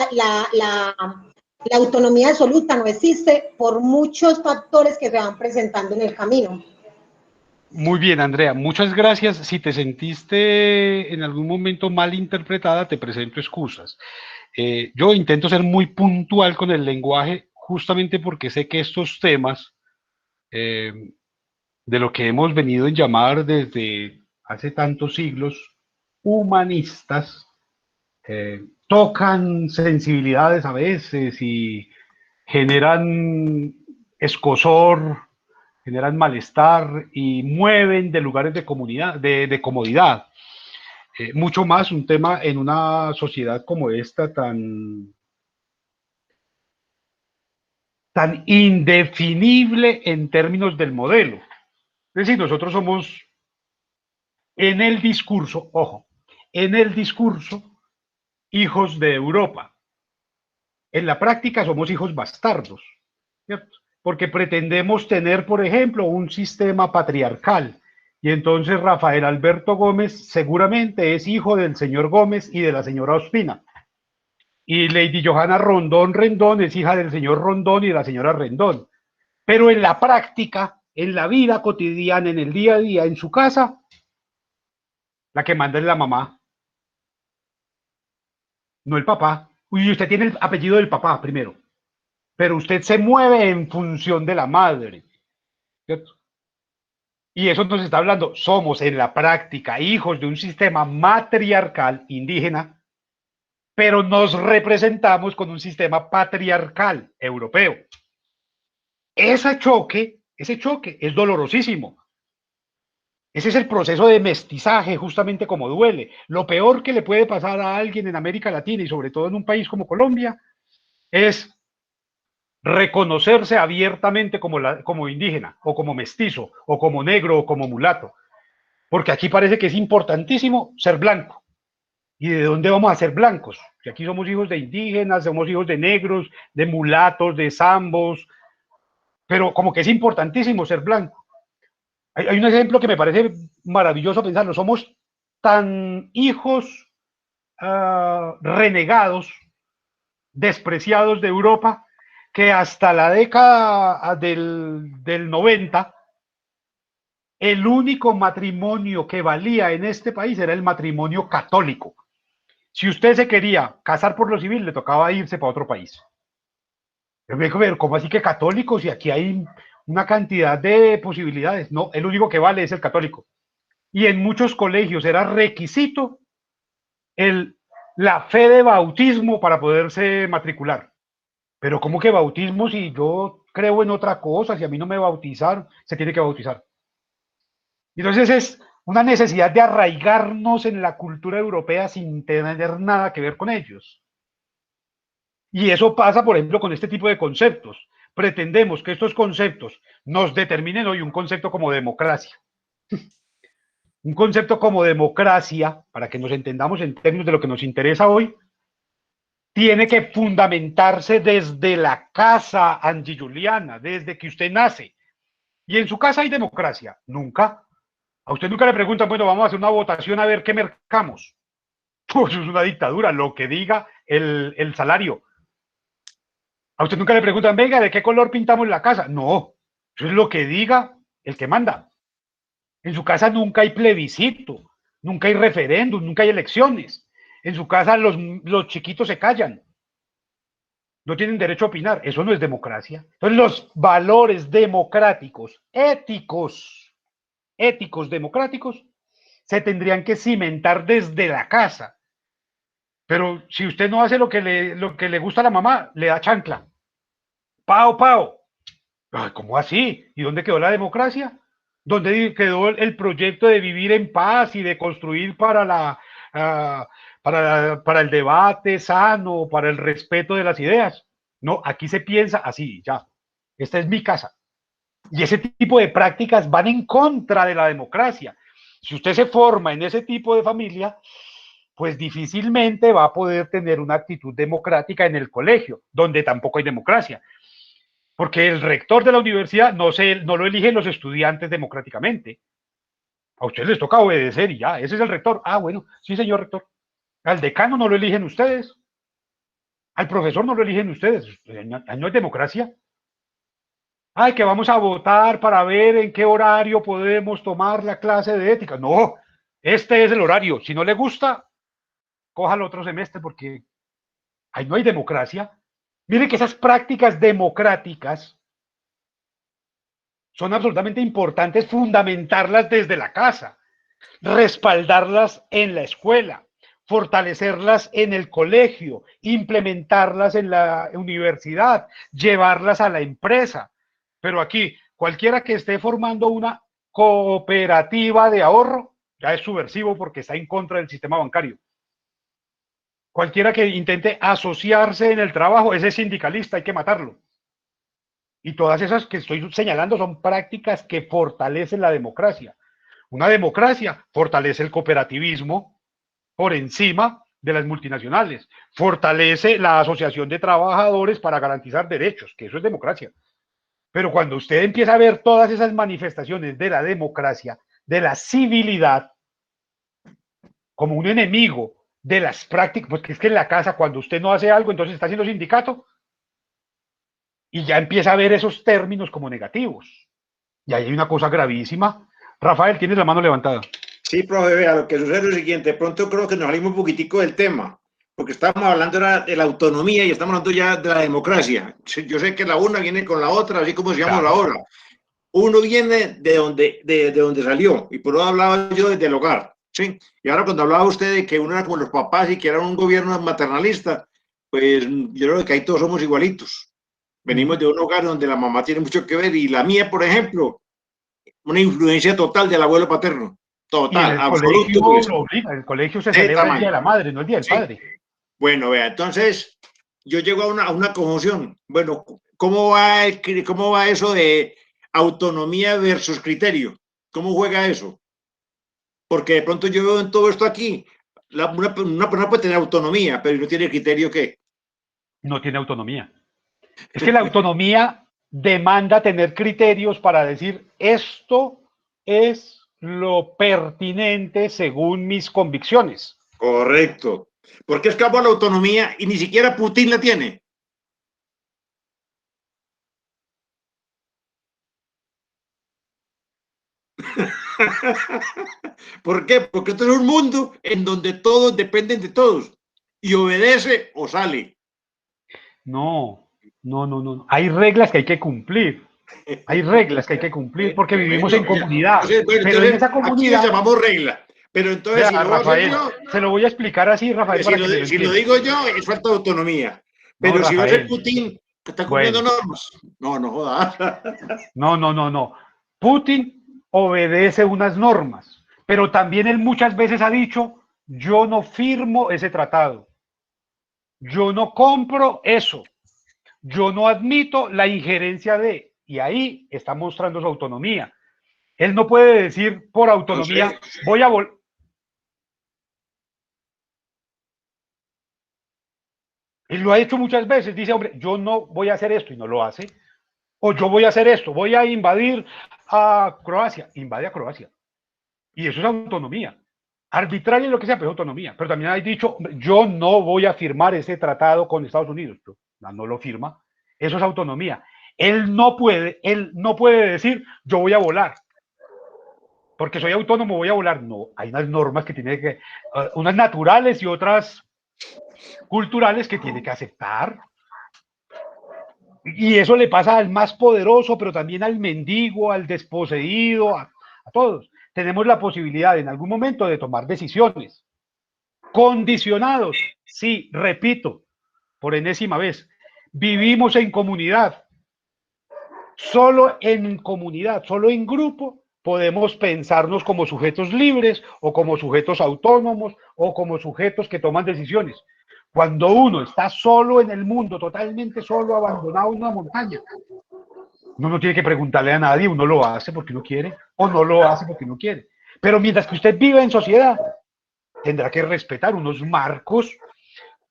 autonomía absoluta no existe por muchos factores que se van presentando en el camino. Muy bien, Andrea, muchas gracias. Si te sentiste en algún momento mal interpretada, te presento excusas. Yo intento ser muy puntual con el lenguaje justamente porque sé que estos temas de lo que hemos venido en llamar desde hace tantos siglos humanistas, tocan sensibilidades a veces y generan escozor, generan malestar y mueven de lugares de comunidad, de comodidad. Mucho más un tema en una sociedad como esta tan indefinible en términos del modelo. Es decir, nosotros somos en el discurso, ojo, en el discurso, hijos de Europa. En la práctica somos hijos bastardos, ¿cierto? Porque pretendemos tener, por ejemplo, un sistema patriarcal. Y entonces Rafael Alberto Gómez seguramente es hijo del señor Gómez y de la señora Ospina. Y Lady Johanna Rondón Rendón es hija del señor Rondón y de la señora Rendón. Pero en la práctica, en la vida cotidiana, en el día a día, en su casa, la que manda es la mamá, no el papá. Uy, usted tiene el apellido del papá primero, pero usted se mueve en función de la madre, ¿cierto? Y eso nos está hablando, somos en la práctica hijos de un sistema matriarcal indígena, pero nos representamos con un sistema patriarcal europeo. Ese choque es dolorosísimo. Ese es el proceso de mestizaje, justamente como duele. Lo peor que le puede pasar a alguien en América Latina y sobre todo en un país como Colombia es reconocerse abiertamente como indígena o como mestizo o como negro o como mulato. Porque aquí parece que es importantísimo ser blanco. ¿Y de dónde vamos a ser blancos? Que aquí somos hijos de indígenas, somos hijos de negros, de mulatos, de zambos, pero como que es importantísimo ser blanco. Hay un ejemplo que me parece maravilloso pensarlo. Somos tan hijos renegados, despreciados de Europa, que hasta la década del 90, el único matrimonio que valía en este país era el matrimonio católico. Si usted se quería casar por lo civil, le tocaba irse para otro país. Yo me digo, pero ¿cómo así que católicos? Y aquí hay una cantidad de posibilidades. No, el único que vale es el católico. Y en muchos colegios era requisito la fe de bautismo para poderse matricular. Pero ¿cómo que bautismo si yo creo en otra cosa? Si a mí no me bautizaron, se tiene que bautizar. Entonces es una necesidad de arraigarnos en la cultura europea sin tener nada que ver con ellos. Y eso pasa, por ejemplo, con este tipo de conceptos. Pretendemos que estos conceptos nos determinen hoy un concepto como democracia. Un concepto como democracia, para que nos entendamos en términos de lo que nos interesa hoy, tiene que fundamentarse desde la casa, Angie Juliana, desde que usted nace. ¿Y en su casa hay democracia? Nunca. A usted nunca le preguntan, bueno, vamos a hacer una votación a ver qué mercamos. Pues eso es una dictadura, lo que diga el salario. A usted nunca le preguntan, venga, ¿de qué color pintamos la casa? No, eso es lo que diga el que manda. En su casa nunca hay plebiscito, nunca hay referéndum, nunca hay elecciones. En su casa los chiquitos se callan. No tienen derecho a opinar. Eso no es democracia. Entonces los valores democráticos, éticos democráticos, se tendrían que cimentar desde la casa. Pero si usted no hace lo que le gusta a la mamá, le da chancla. Pao, pao. Ay, ¿cómo así? ¿Y dónde quedó la democracia? ¿Dónde quedó el proyecto de vivir en paz y de construir para el debate sano, para el respeto de las ideas? No, aquí se piensa así, ya. Esta es mi casa. Y ese tipo de prácticas van en contra de la democracia. Si usted se forma en ese tipo de familia, pues difícilmente va a poder tener una actitud democrática en el colegio, donde tampoco hay democracia. Porque el rector de la universidad no lo eligen los estudiantes democráticamente. A ustedes les toca obedecer y ya, ese es el rector. Ah, bueno, sí, señor rector. Al decano no lo eligen ustedes. Al profesor no lo eligen ustedes. No es democracia. Ay, que vamos a votar para ver en qué horario podemos tomar la clase de ética. No, este es el horario. Si no le gusta, cójalo otro semestre porque ahí no hay democracia. Miren que esas prácticas democráticas son absolutamente importantes fundamentarlas desde la casa, respaldarlas en la escuela, fortalecerlas en el colegio, implementarlas en la universidad, llevarlas a la empresa. Pero aquí, cualquiera que esté formando una cooperativa de ahorro, ya es subversivo porque está en contra del sistema bancario. Cualquiera que intente asociarse en el trabajo, ese es sindicalista, hay que matarlo. Y todas esas que estoy señalando son prácticas que fortalecen la democracia. Una democracia fortalece el cooperativismo por encima de las multinacionales, fortalece la asociación de trabajadores para garantizar derechos, que eso es democracia. Pero cuando usted empieza a ver todas esas manifestaciones de la democracia, de la civilidad, como un enemigo de las prácticas, pues que es que en la casa cuando usted no hace algo, entonces está haciendo sindicato, y ya empieza a ver esos términos como negativos. Y ahí hay una cosa gravísima. Rafael, tienes la mano levantada. Sí, profe, vea, lo que sucede es lo siguiente, de pronto creo que nos salimos un poquitico del tema, porque estábamos hablando de la autonomía y estamos hablando ya de la democracia. Yo sé que la una viene con la otra, así como decíamos Claro. ahora. Uno viene de donde salió, y por eso hablaba yo desde el hogar, ¿sí? Y ahora cuando hablaba usted de que uno era como los papás y que era un gobierno maternalista, pues yo creo que ahí todos somos igualitos. Venimos de un hogar donde la mamá tiene mucho que ver, y la mía, por ejemplo, una influencia total del abuelo paterno. Total, Y en el absoluto. colegio Pues, lo obliga, en el colegio se de celebra el Día tamaño. de la Madre, no el Día del Sí. Padre. Bueno, vea, entonces yo llego a una confusión. Bueno, ¿cómo va eso de autonomía versus criterio? ¿Cómo juega eso? Porque de pronto yo veo en todo esto aquí, una persona puede tener autonomía, pero no tiene criterio, ¿qué? No tiene autonomía. Es que la autonomía demanda tener criterios para decir esto es lo pertinente según mis convicciones. Correcto. Porque escapa la autonomía y ni siquiera Putin la tiene. ¿Por qué? Porque esto es un mundo en donde todos dependen de todos y obedece o sale. No. Hay reglas que hay que cumplir. Hay reglas que hay que cumplir porque vivimos en comunidad. Pero en esa aquí le comunidad. llamamos regla. Pero entonces, Vea, si lo voy a hacer Rafael, yo, se lo voy a explicar así, Rafael, si para que me lo lo entienda. digo yo, es falta de autonomía. Pero No, si lo hace Rafael. Putin, que está cumpliendo Bueno. normas. No joda. No. Putin obedece unas normas, pero también él muchas veces ha dicho, yo no firmo ese tratado, yo no compro eso, yo no admito la injerencia de, y ahí está mostrando su autonomía. Él no puede decir por autonomía, No sé. voy a volver. Él lo ha hecho muchas veces, dice, hombre, yo no voy a hacer esto y no lo hace. O yo voy a hacer esto, voy a invadir a Croacia, invade a Croacia. Y eso es autonomía. Arbitraria y lo que sea, pero es autonomía. Pero también hay dicho, yo no voy a firmar ese tratado con Estados Unidos. No lo firma. Eso es autonomía. Él no puede decir, yo voy a volar. Porque soy autónomo, voy a volar. No, hay unas normas que tiene que, unas naturales y otras culturales que tiene que aceptar. Y eso le pasa al más poderoso, pero también al mendigo, al desposeído, a todos. Tenemos la posibilidad en algún momento de tomar decisiones. Condicionados, sí, repito, por enésima vez, vivimos en comunidad. Solo en comunidad, solo en grupo, podemos pensarnos como sujetos libres o como sujetos autónomos o como sujetos que toman decisiones. Cuando uno está solo en el mundo, totalmente solo, abandonado en una montaña, uno no tiene que preguntarle a nadie, uno lo hace porque uno quiere o no lo hace porque no quiere. Pero mientras que usted vive en sociedad, tendrá que respetar unos marcos,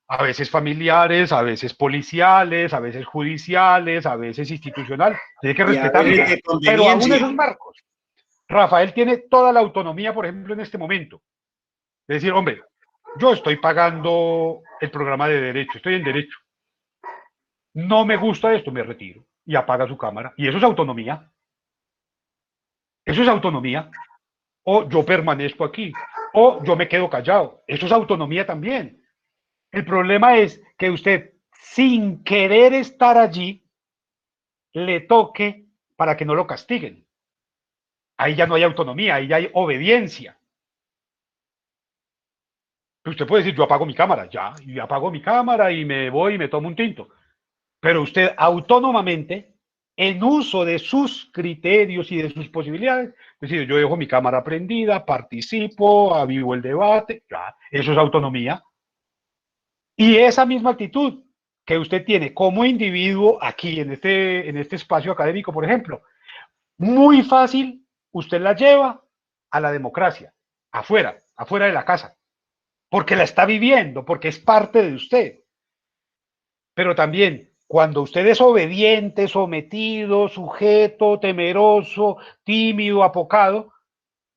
a veces familiares, a veces policiales, a veces judiciales, a veces institucionales. Tiene que Y a respetarlos. veces de Pero aún conveniencia. esos marcos, Rafael tiene toda la autonomía, por ejemplo, en este momento. Es decir, hombre, yo estoy pagando el programa de derecho, estoy en derecho. No me gusta esto, me retiro y apaga su cámara. Y eso es autonomía. Eso es autonomía. O yo permanezco aquí, o yo me quedo callado. Eso es autonomía también. El problema es que usted, sin querer estar allí, le toque para que no lo castiguen. Ahí ya no hay autonomía, ahí ya hay obediencia. Usted puede decir, yo apago mi cámara, ya, y apago mi cámara y me voy y me tomo un tinto. Pero usted autónomamente, en uso de sus criterios y de sus posibilidades, decide, yo dejo mi cámara prendida, participo, avivo el debate, ya, eso es autonomía. Y esa misma actitud que usted tiene como individuo aquí en este espacio académico, por ejemplo, muy fácil, usted la lleva a la democracia, afuera de la casa, porque la está viviendo, porque es parte de usted. Pero también, cuando usted es obediente, sometido, sujeto, temeroso, tímido, apocado,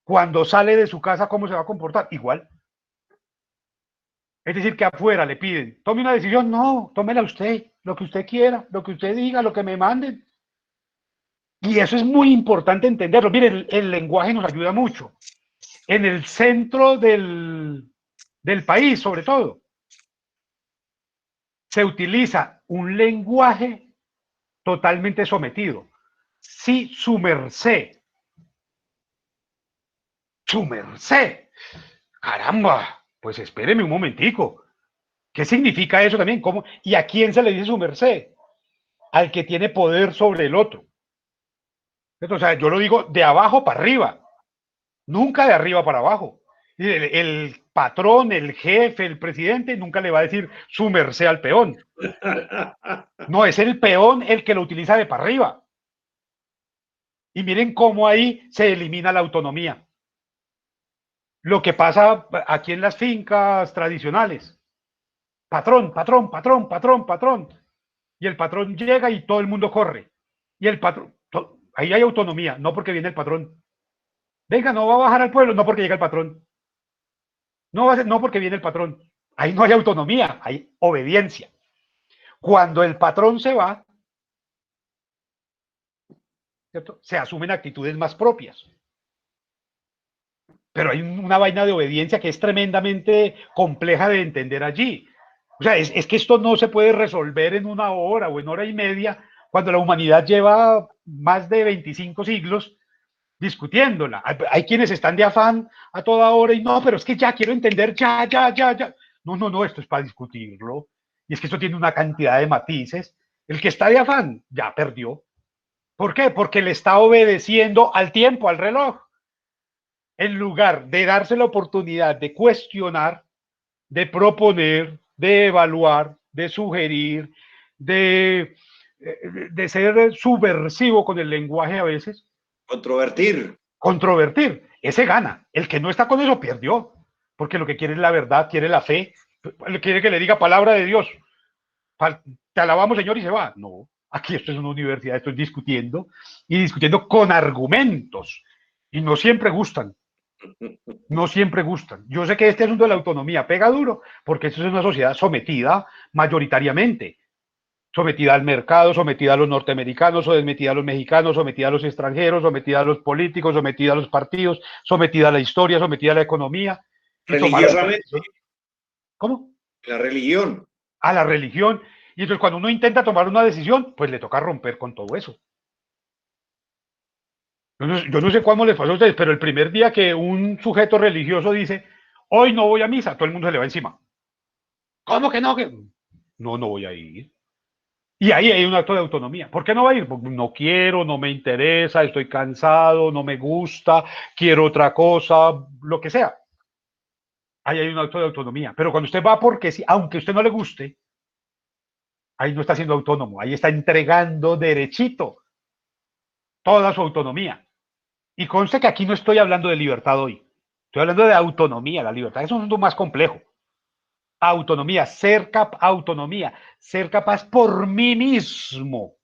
cuando sale de su casa, ¿cómo se va a comportar? Igual. Es decir, que afuera le piden, tome una decisión, no, tómela usted, lo que usted quiera, lo que usted diga, lo que me manden. Y eso es muy importante entenderlo. Miren, el lenguaje nos ayuda mucho. En el centro del país, sobre todo, se utiliza un lenguaje totalmente sometido. Sí, su merced. Su merced. Caramba, pues espéreme un momentico. ¿Qué significa eso también? ¿Cómo? ¿Y a quién se le dice su merced? Al que tiene poder sobre el otro. O sea, yo lo digo de abajo para arriba, nunca de arriba para abajo. El patrón, el jefe, el presidente nunca le va a decir su merced al peón. No, es el peón el que lo utiliza de para arriba. Y miren cómo ahí se elimina la autonomía. Lo que pasa aquí en las fincas tradicionales. Patrón, patrón, patrón, patrón, patrón. Y el patrón llega y todo el mundo corre. Y el patrón, ahí hay autonomía, no porque viene el patrón. Venga, no va a bajar al pueblo, no porque llega el patrón. No, no porque viene el patrón. Ahí no hay autonomía, hay obediencia. Cuando el patrón se va, ¿cierto?, se asumen actitudes más propias. Pero hay una vaina de obediencia que es tremendamente compleja de entender allí. O sea, es que esto no se puede resolver en una hora o en hora y media, cuando la humanidad lleva más de 25 siglos discutiéndola. Hay quienes están de afán a toda hora y no, pero es que ya quiero entender, ya. No, esto es para discutirlo. Y es que esto tiene una cantidad de matices. El que está de afán ya perdió. ¿Por qué? Porque le está obedeciendo al tiempo, al reloj. En lugar de darse la oportunidad de cuestionar, de proponer, de evaluar, de sugerir, de ser subversivo con el lenguaje a veces. Controvertir. Ese gana. El que no está con eso perdió. Porque lo que quiere es la verdad, quiere la fe, quiere que le diga palabra de Dios. Te alabamos, Señor, y se va. No, aquí esto es una universidad, estoy discutiendo y discutiendo con argumentos. Y no siempre gustan. No siempre gustan. Yo sé que este asunto de la autonomía pega duro, porque esto es una sociedad sometida mayoritariamente. Sometida al mercado, sometida a los norteamericanos, sometida a los mexicanos, sometida a los extranjeros, sometida a los políticos, sometida a los partidos, sometida a la historia, sometida a la economía. Religiosamente. ¿Cómo? La religión. A la religión. Y entonces cuando uno intenta tomar una decisión, pues le toca romper con todo eso. Yo no sé cómo les pasó a ustedes, pero el primer día que un sujeto religioso dice, hoy no voy a misa, todo el mundo se le va encima. ¿Cómo que no? No voy a ir. Y ahí hay un acto de autonomía. ¿Por qué no va a ir? Porque no quiero, no me interesa, estoy cansado, no me gusta, quiero otra cosa, lo que sea. Ahí hay un acto de autonomía. Pero cuando usted va porque sí, aunque a usted no le guste, ahí no está siendo autónomo, ahí está entregando derechito toda su autonomía. Y conste que aquí no estoy hablando de libertad hoy. Estoy hablando de autonomía. La libertad es un mundo más complejo. Autonomía, ser capaz por mí mismo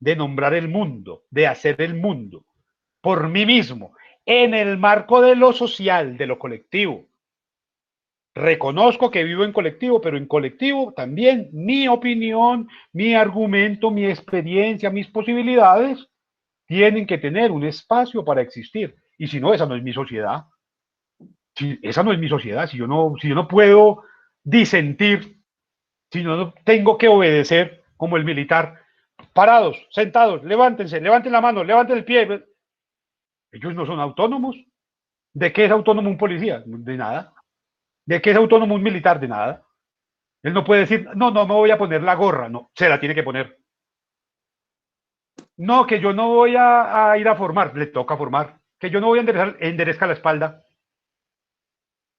de nombrar el mundo, de hacer el mundo, por mí mismo, en el marco de lo social, de lo colectivo. Reconozco que vivo en colectivo, pero en colectivo también mi opinión, mi argumento, mi experiencia, mis posibilidades tienen que tener un espacio para existir. Y si no, esa no es mi sociedad. Si, esa no es mi sociedad. Si yo no puedo disentir, si no tengo que obedecer como el militar, parados, sentados, levántense, levanten la mano, levanten el pie. Ellos no son autónomos. ¿De qué es autónomo un policía? De nada. ¿De qué es autónomo un militar? De nada. Él no puede decir, no me voy a poner la gorra. No, se la tiene que poner. No, que yo no voy a ir a formar. Le toca formar. Que yo no voy a enderezar la espalda.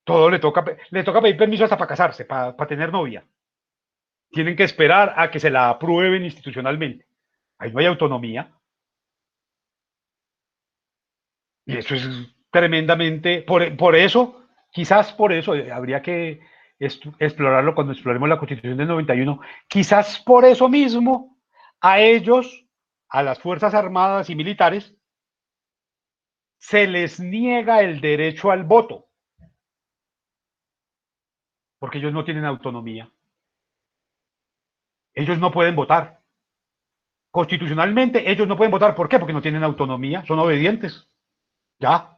Todo le toca pedir permiso hasta para casarse, para tener novia. Tienen que esperar a que se la aprueben institucionalmente. Ahí no hay autonomía. Y eso es tremendamente, por eso, quizás por eso, habría que explorarlo cuando exploremos la Constitución del 91, quizás por eso mismo, a ellos, a las Fuerzas Armadas y Militares, se les niega el derecho al voto, porque ellos no tienen autonomía. Ellos no pueden votar. Constitucionalmente, ellos no pueden votar. ¿Por qué? Porque no tienen autonomía, son obedientes. Ya.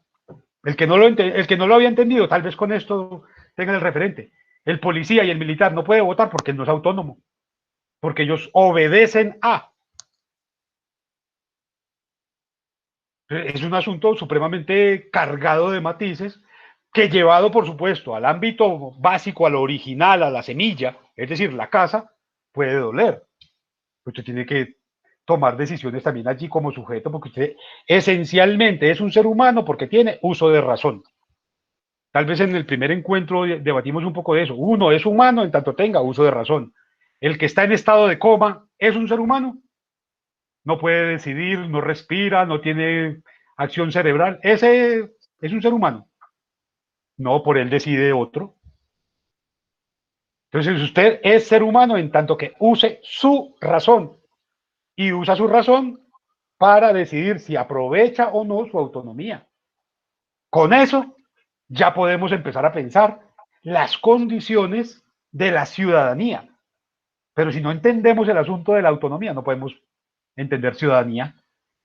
El que no lo había entendido, tal vez con esto tengan el referente. El policía y el militar no puede votar porque no es autónomo, porque ellos obedecen a. Es un asunto supremamente cargado de matices que, llevado, por supuesto, al ámbito básico, a lo original, a la semilla, es decir, la casa, puede doler. Usted tiene que tomar decisiones también allí como sujeto, porque usted esencialmente es un ser humano porque tiene uso de razón. Tal vez en el primer encuentro debatimos un poco de eso. Uno es humano en tanto tenga uso de razón. El que está en estado de coma es un ser humano. No puede decidir, no respira, no tiene acción cerebral. Ese es un ser humano. No, por él decide otro. Entonces usted es ser humano en tanto que use su razón. Y usa su razón para decidir si aprovecha o no su autonomía. Con eso ya podemos empezar a pensar las condiciones de la ciudadanía. Pero si no entendemos el asunto de la autonomía, no podemos entender ciudadanía.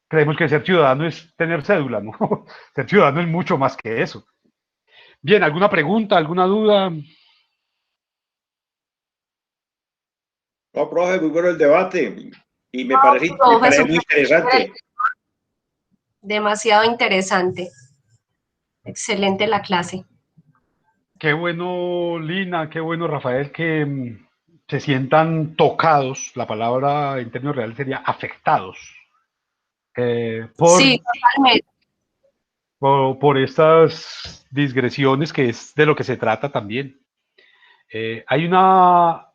Creemos que ser ciudadano es tener cédula, ¿no? Ser ciudadano es mucho más que eso. Bien, ¿alguna pregunta, alguna duda? No, profe, muy bueno el debate y me parece muy interesante. Demasiado interesante. Excelente la clase. Qué bueno, Lina, qué bueno, Rafael, que se sientan tocados, la palabra en términos reales sería afectados, sí, totalmente. por estas digresiones, que es de lo que se trata también. Hay una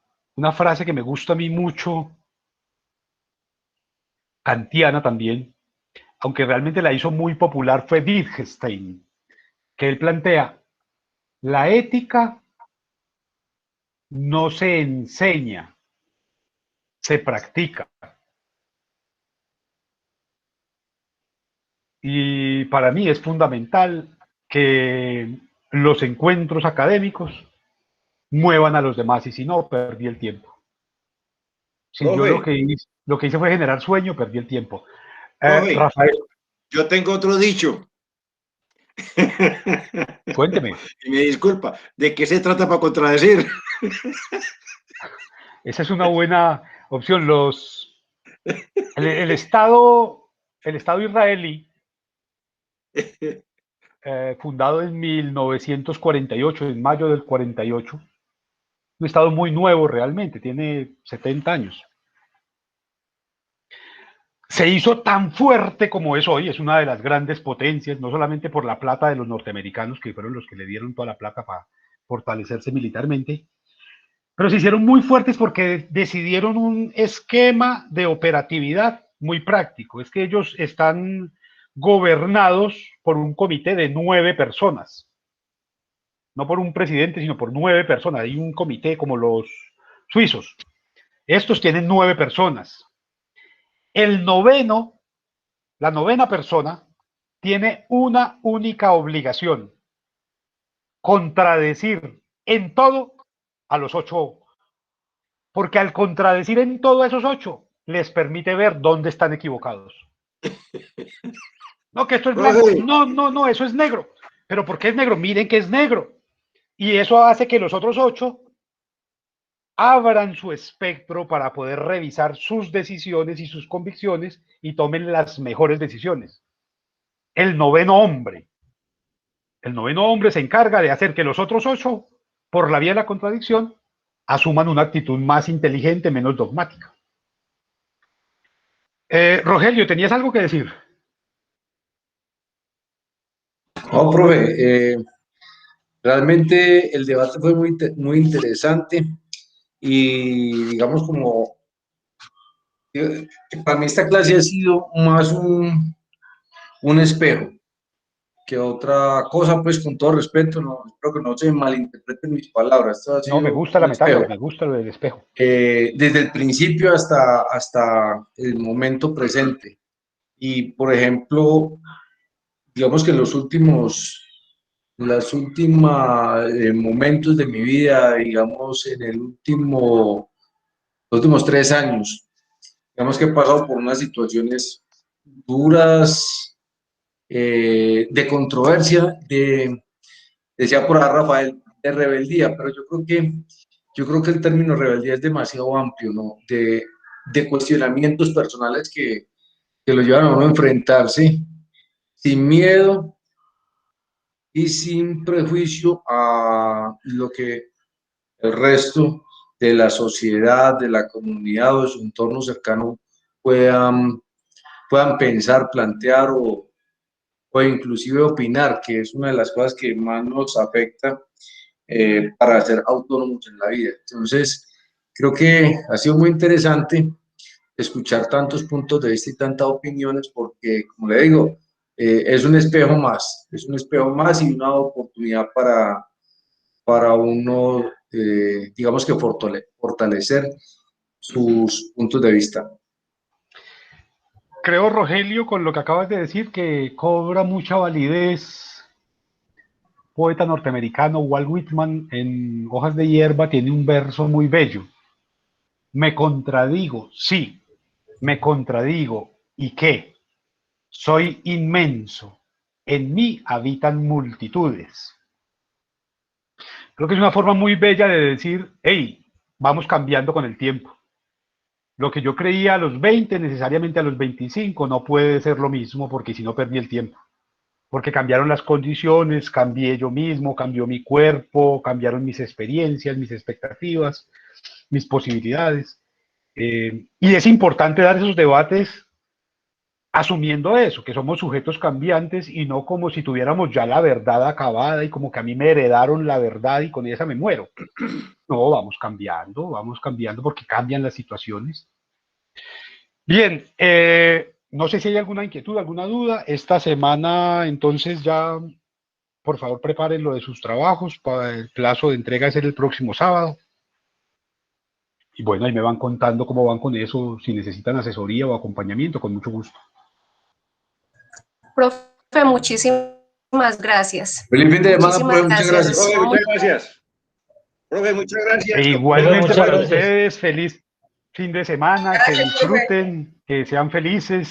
frase que me gusta a mí mucho, kantiana también, aunque realmente la hizo muy popular, fue Wittgenstein, que él plantea: la ética no se enseña, se practica. Y para mí es fundamental que los encuentros académicos muevan a los demás, y si no, perdí el tiempo. Si yo lo que hice fue generar sueño, perdí el tiempo. Rafael. Yo tengo otro dicho. Cuénteme. Y me disculpa, ¿de qué se trata para contradecir? Esa es una buena opción. El Estado israelí, fundado en 1948, en mayo del 48, un Estado muy nuevo realmente, tiene 70 años. Se hizo tan fuerte como es hoy, es una de las grandes potencias, no solamente por la plata de los norteamericanos, que fueron los que le dieron toda la plata para fortalecerse militarmente, pero se hicieron muy fuertes porque decidieron un esquema de operatividad muy práctico. Es que ellos están gobernados por un comité de 9 personas. No por un presidente, sino por 9 personas. Hay un comité como los suizos. Estos tienen 9 personas. La novena persona, tiene una única obligación: contradecir en todo a los 8, porque al contradecir en todo a esos 8, les permite ver dónde están equivocados. No, que esto es blanco. No, eso es negro. ¿Pero por qué es negro? Miren que es negro. Y eso hace que los otros 8 abran su espectro para poder revisar sus decisiones y sus convicciones y tomen las mejores decisiones. El noveno hombre se encarga de hacer que los otros 8, por la vía de la contradicción, asuman una actitud más inteligente, menos dogmática. Rogelio, ¿tenías algo que decir? No, profe, realmente el debate fue muy interesante y digamos como para mí esta clase ha sido más un espejo que otra cosa, pues con todo respeto, no, espero que no se malinterpreten mis palabras. Esto ha sido me gusta la metáfora, me gusta lo del espejo. Desde el principio hasta el momento presente. Y, por ejemplo, digamos que los últimos momentos de mi vida, digamos, en los últimos 3 años, digamos que he pasado por unas situaciones duras, de controversia, decía por ahí Rafael, de rebeldía, pero yo creo que el término rebeldía es demasiado amplio, ¿no? De cuestionamientos personales que lo llevan a uno a enfrentarse sin miedo y sin prejuicio a lo que el resto de la sociedad, de la comunidad o de su entorno cercano puedan pensar, plantear o inclusive opinar, que es una de las cosas que más nos afecta para ser autónomos en la vida. Entonces, creo que ha sido muy interesante escuchar tantos puntos de vista y tantas opiniones, porque, como le digo, es un espejo más y una oportunidad para uno, digamos que fortalecer sus puntos de vista. Creo, Rogelio, con lo que acabas de decir, que cobra mucha validez. Poeta norteamericano Walt Whitman, en Hojas de Hierba, tiene un verso muy bello. Me contradigo, sí, me contradigo. ¿Y qué? Soy inmenso. En mí habitan multitudes. Creo que es una forma muy bella de decir, hey, vamos cambiando con el tiempo. Lo que yo creía a los 20, necesariamente a los 25, no puede ser lo mismo, porque si no perdí el tiempo. Porque cambiaron las condiciones, cambié yo mismo, cambió mi cuerpo, cambiaron mis experiencias, mis expectativas, mis posibilidades. Y es importante dar esos debates asumiendo eso, que somos sujetos cambiantes y no como si tuviéramos ya la verdad acabada y como que a mí me heredaron la verdad y con esa me muero. No, vamos cambiando porque cambian las situaciones. Bien, no sé si hay alguna inquietud, alguna duda. Esta semana, entonces, ya, por favor, preparen lo de sus trabajos. El plazo de entrega es el próximo sábado. Y bueno, ahí me van contando cómo van con eso, si necesitan asesoría o acompañamiento, con mucho gusto. Profe, muchísimas gracias. Feliz fin de semana, profe, muchas gracias. Profe, muchas gracias. Profe, muchas gracias. E igualmente Muchas para gracias. ustedes, feliz fin de semana, que disfruten, que sean felices.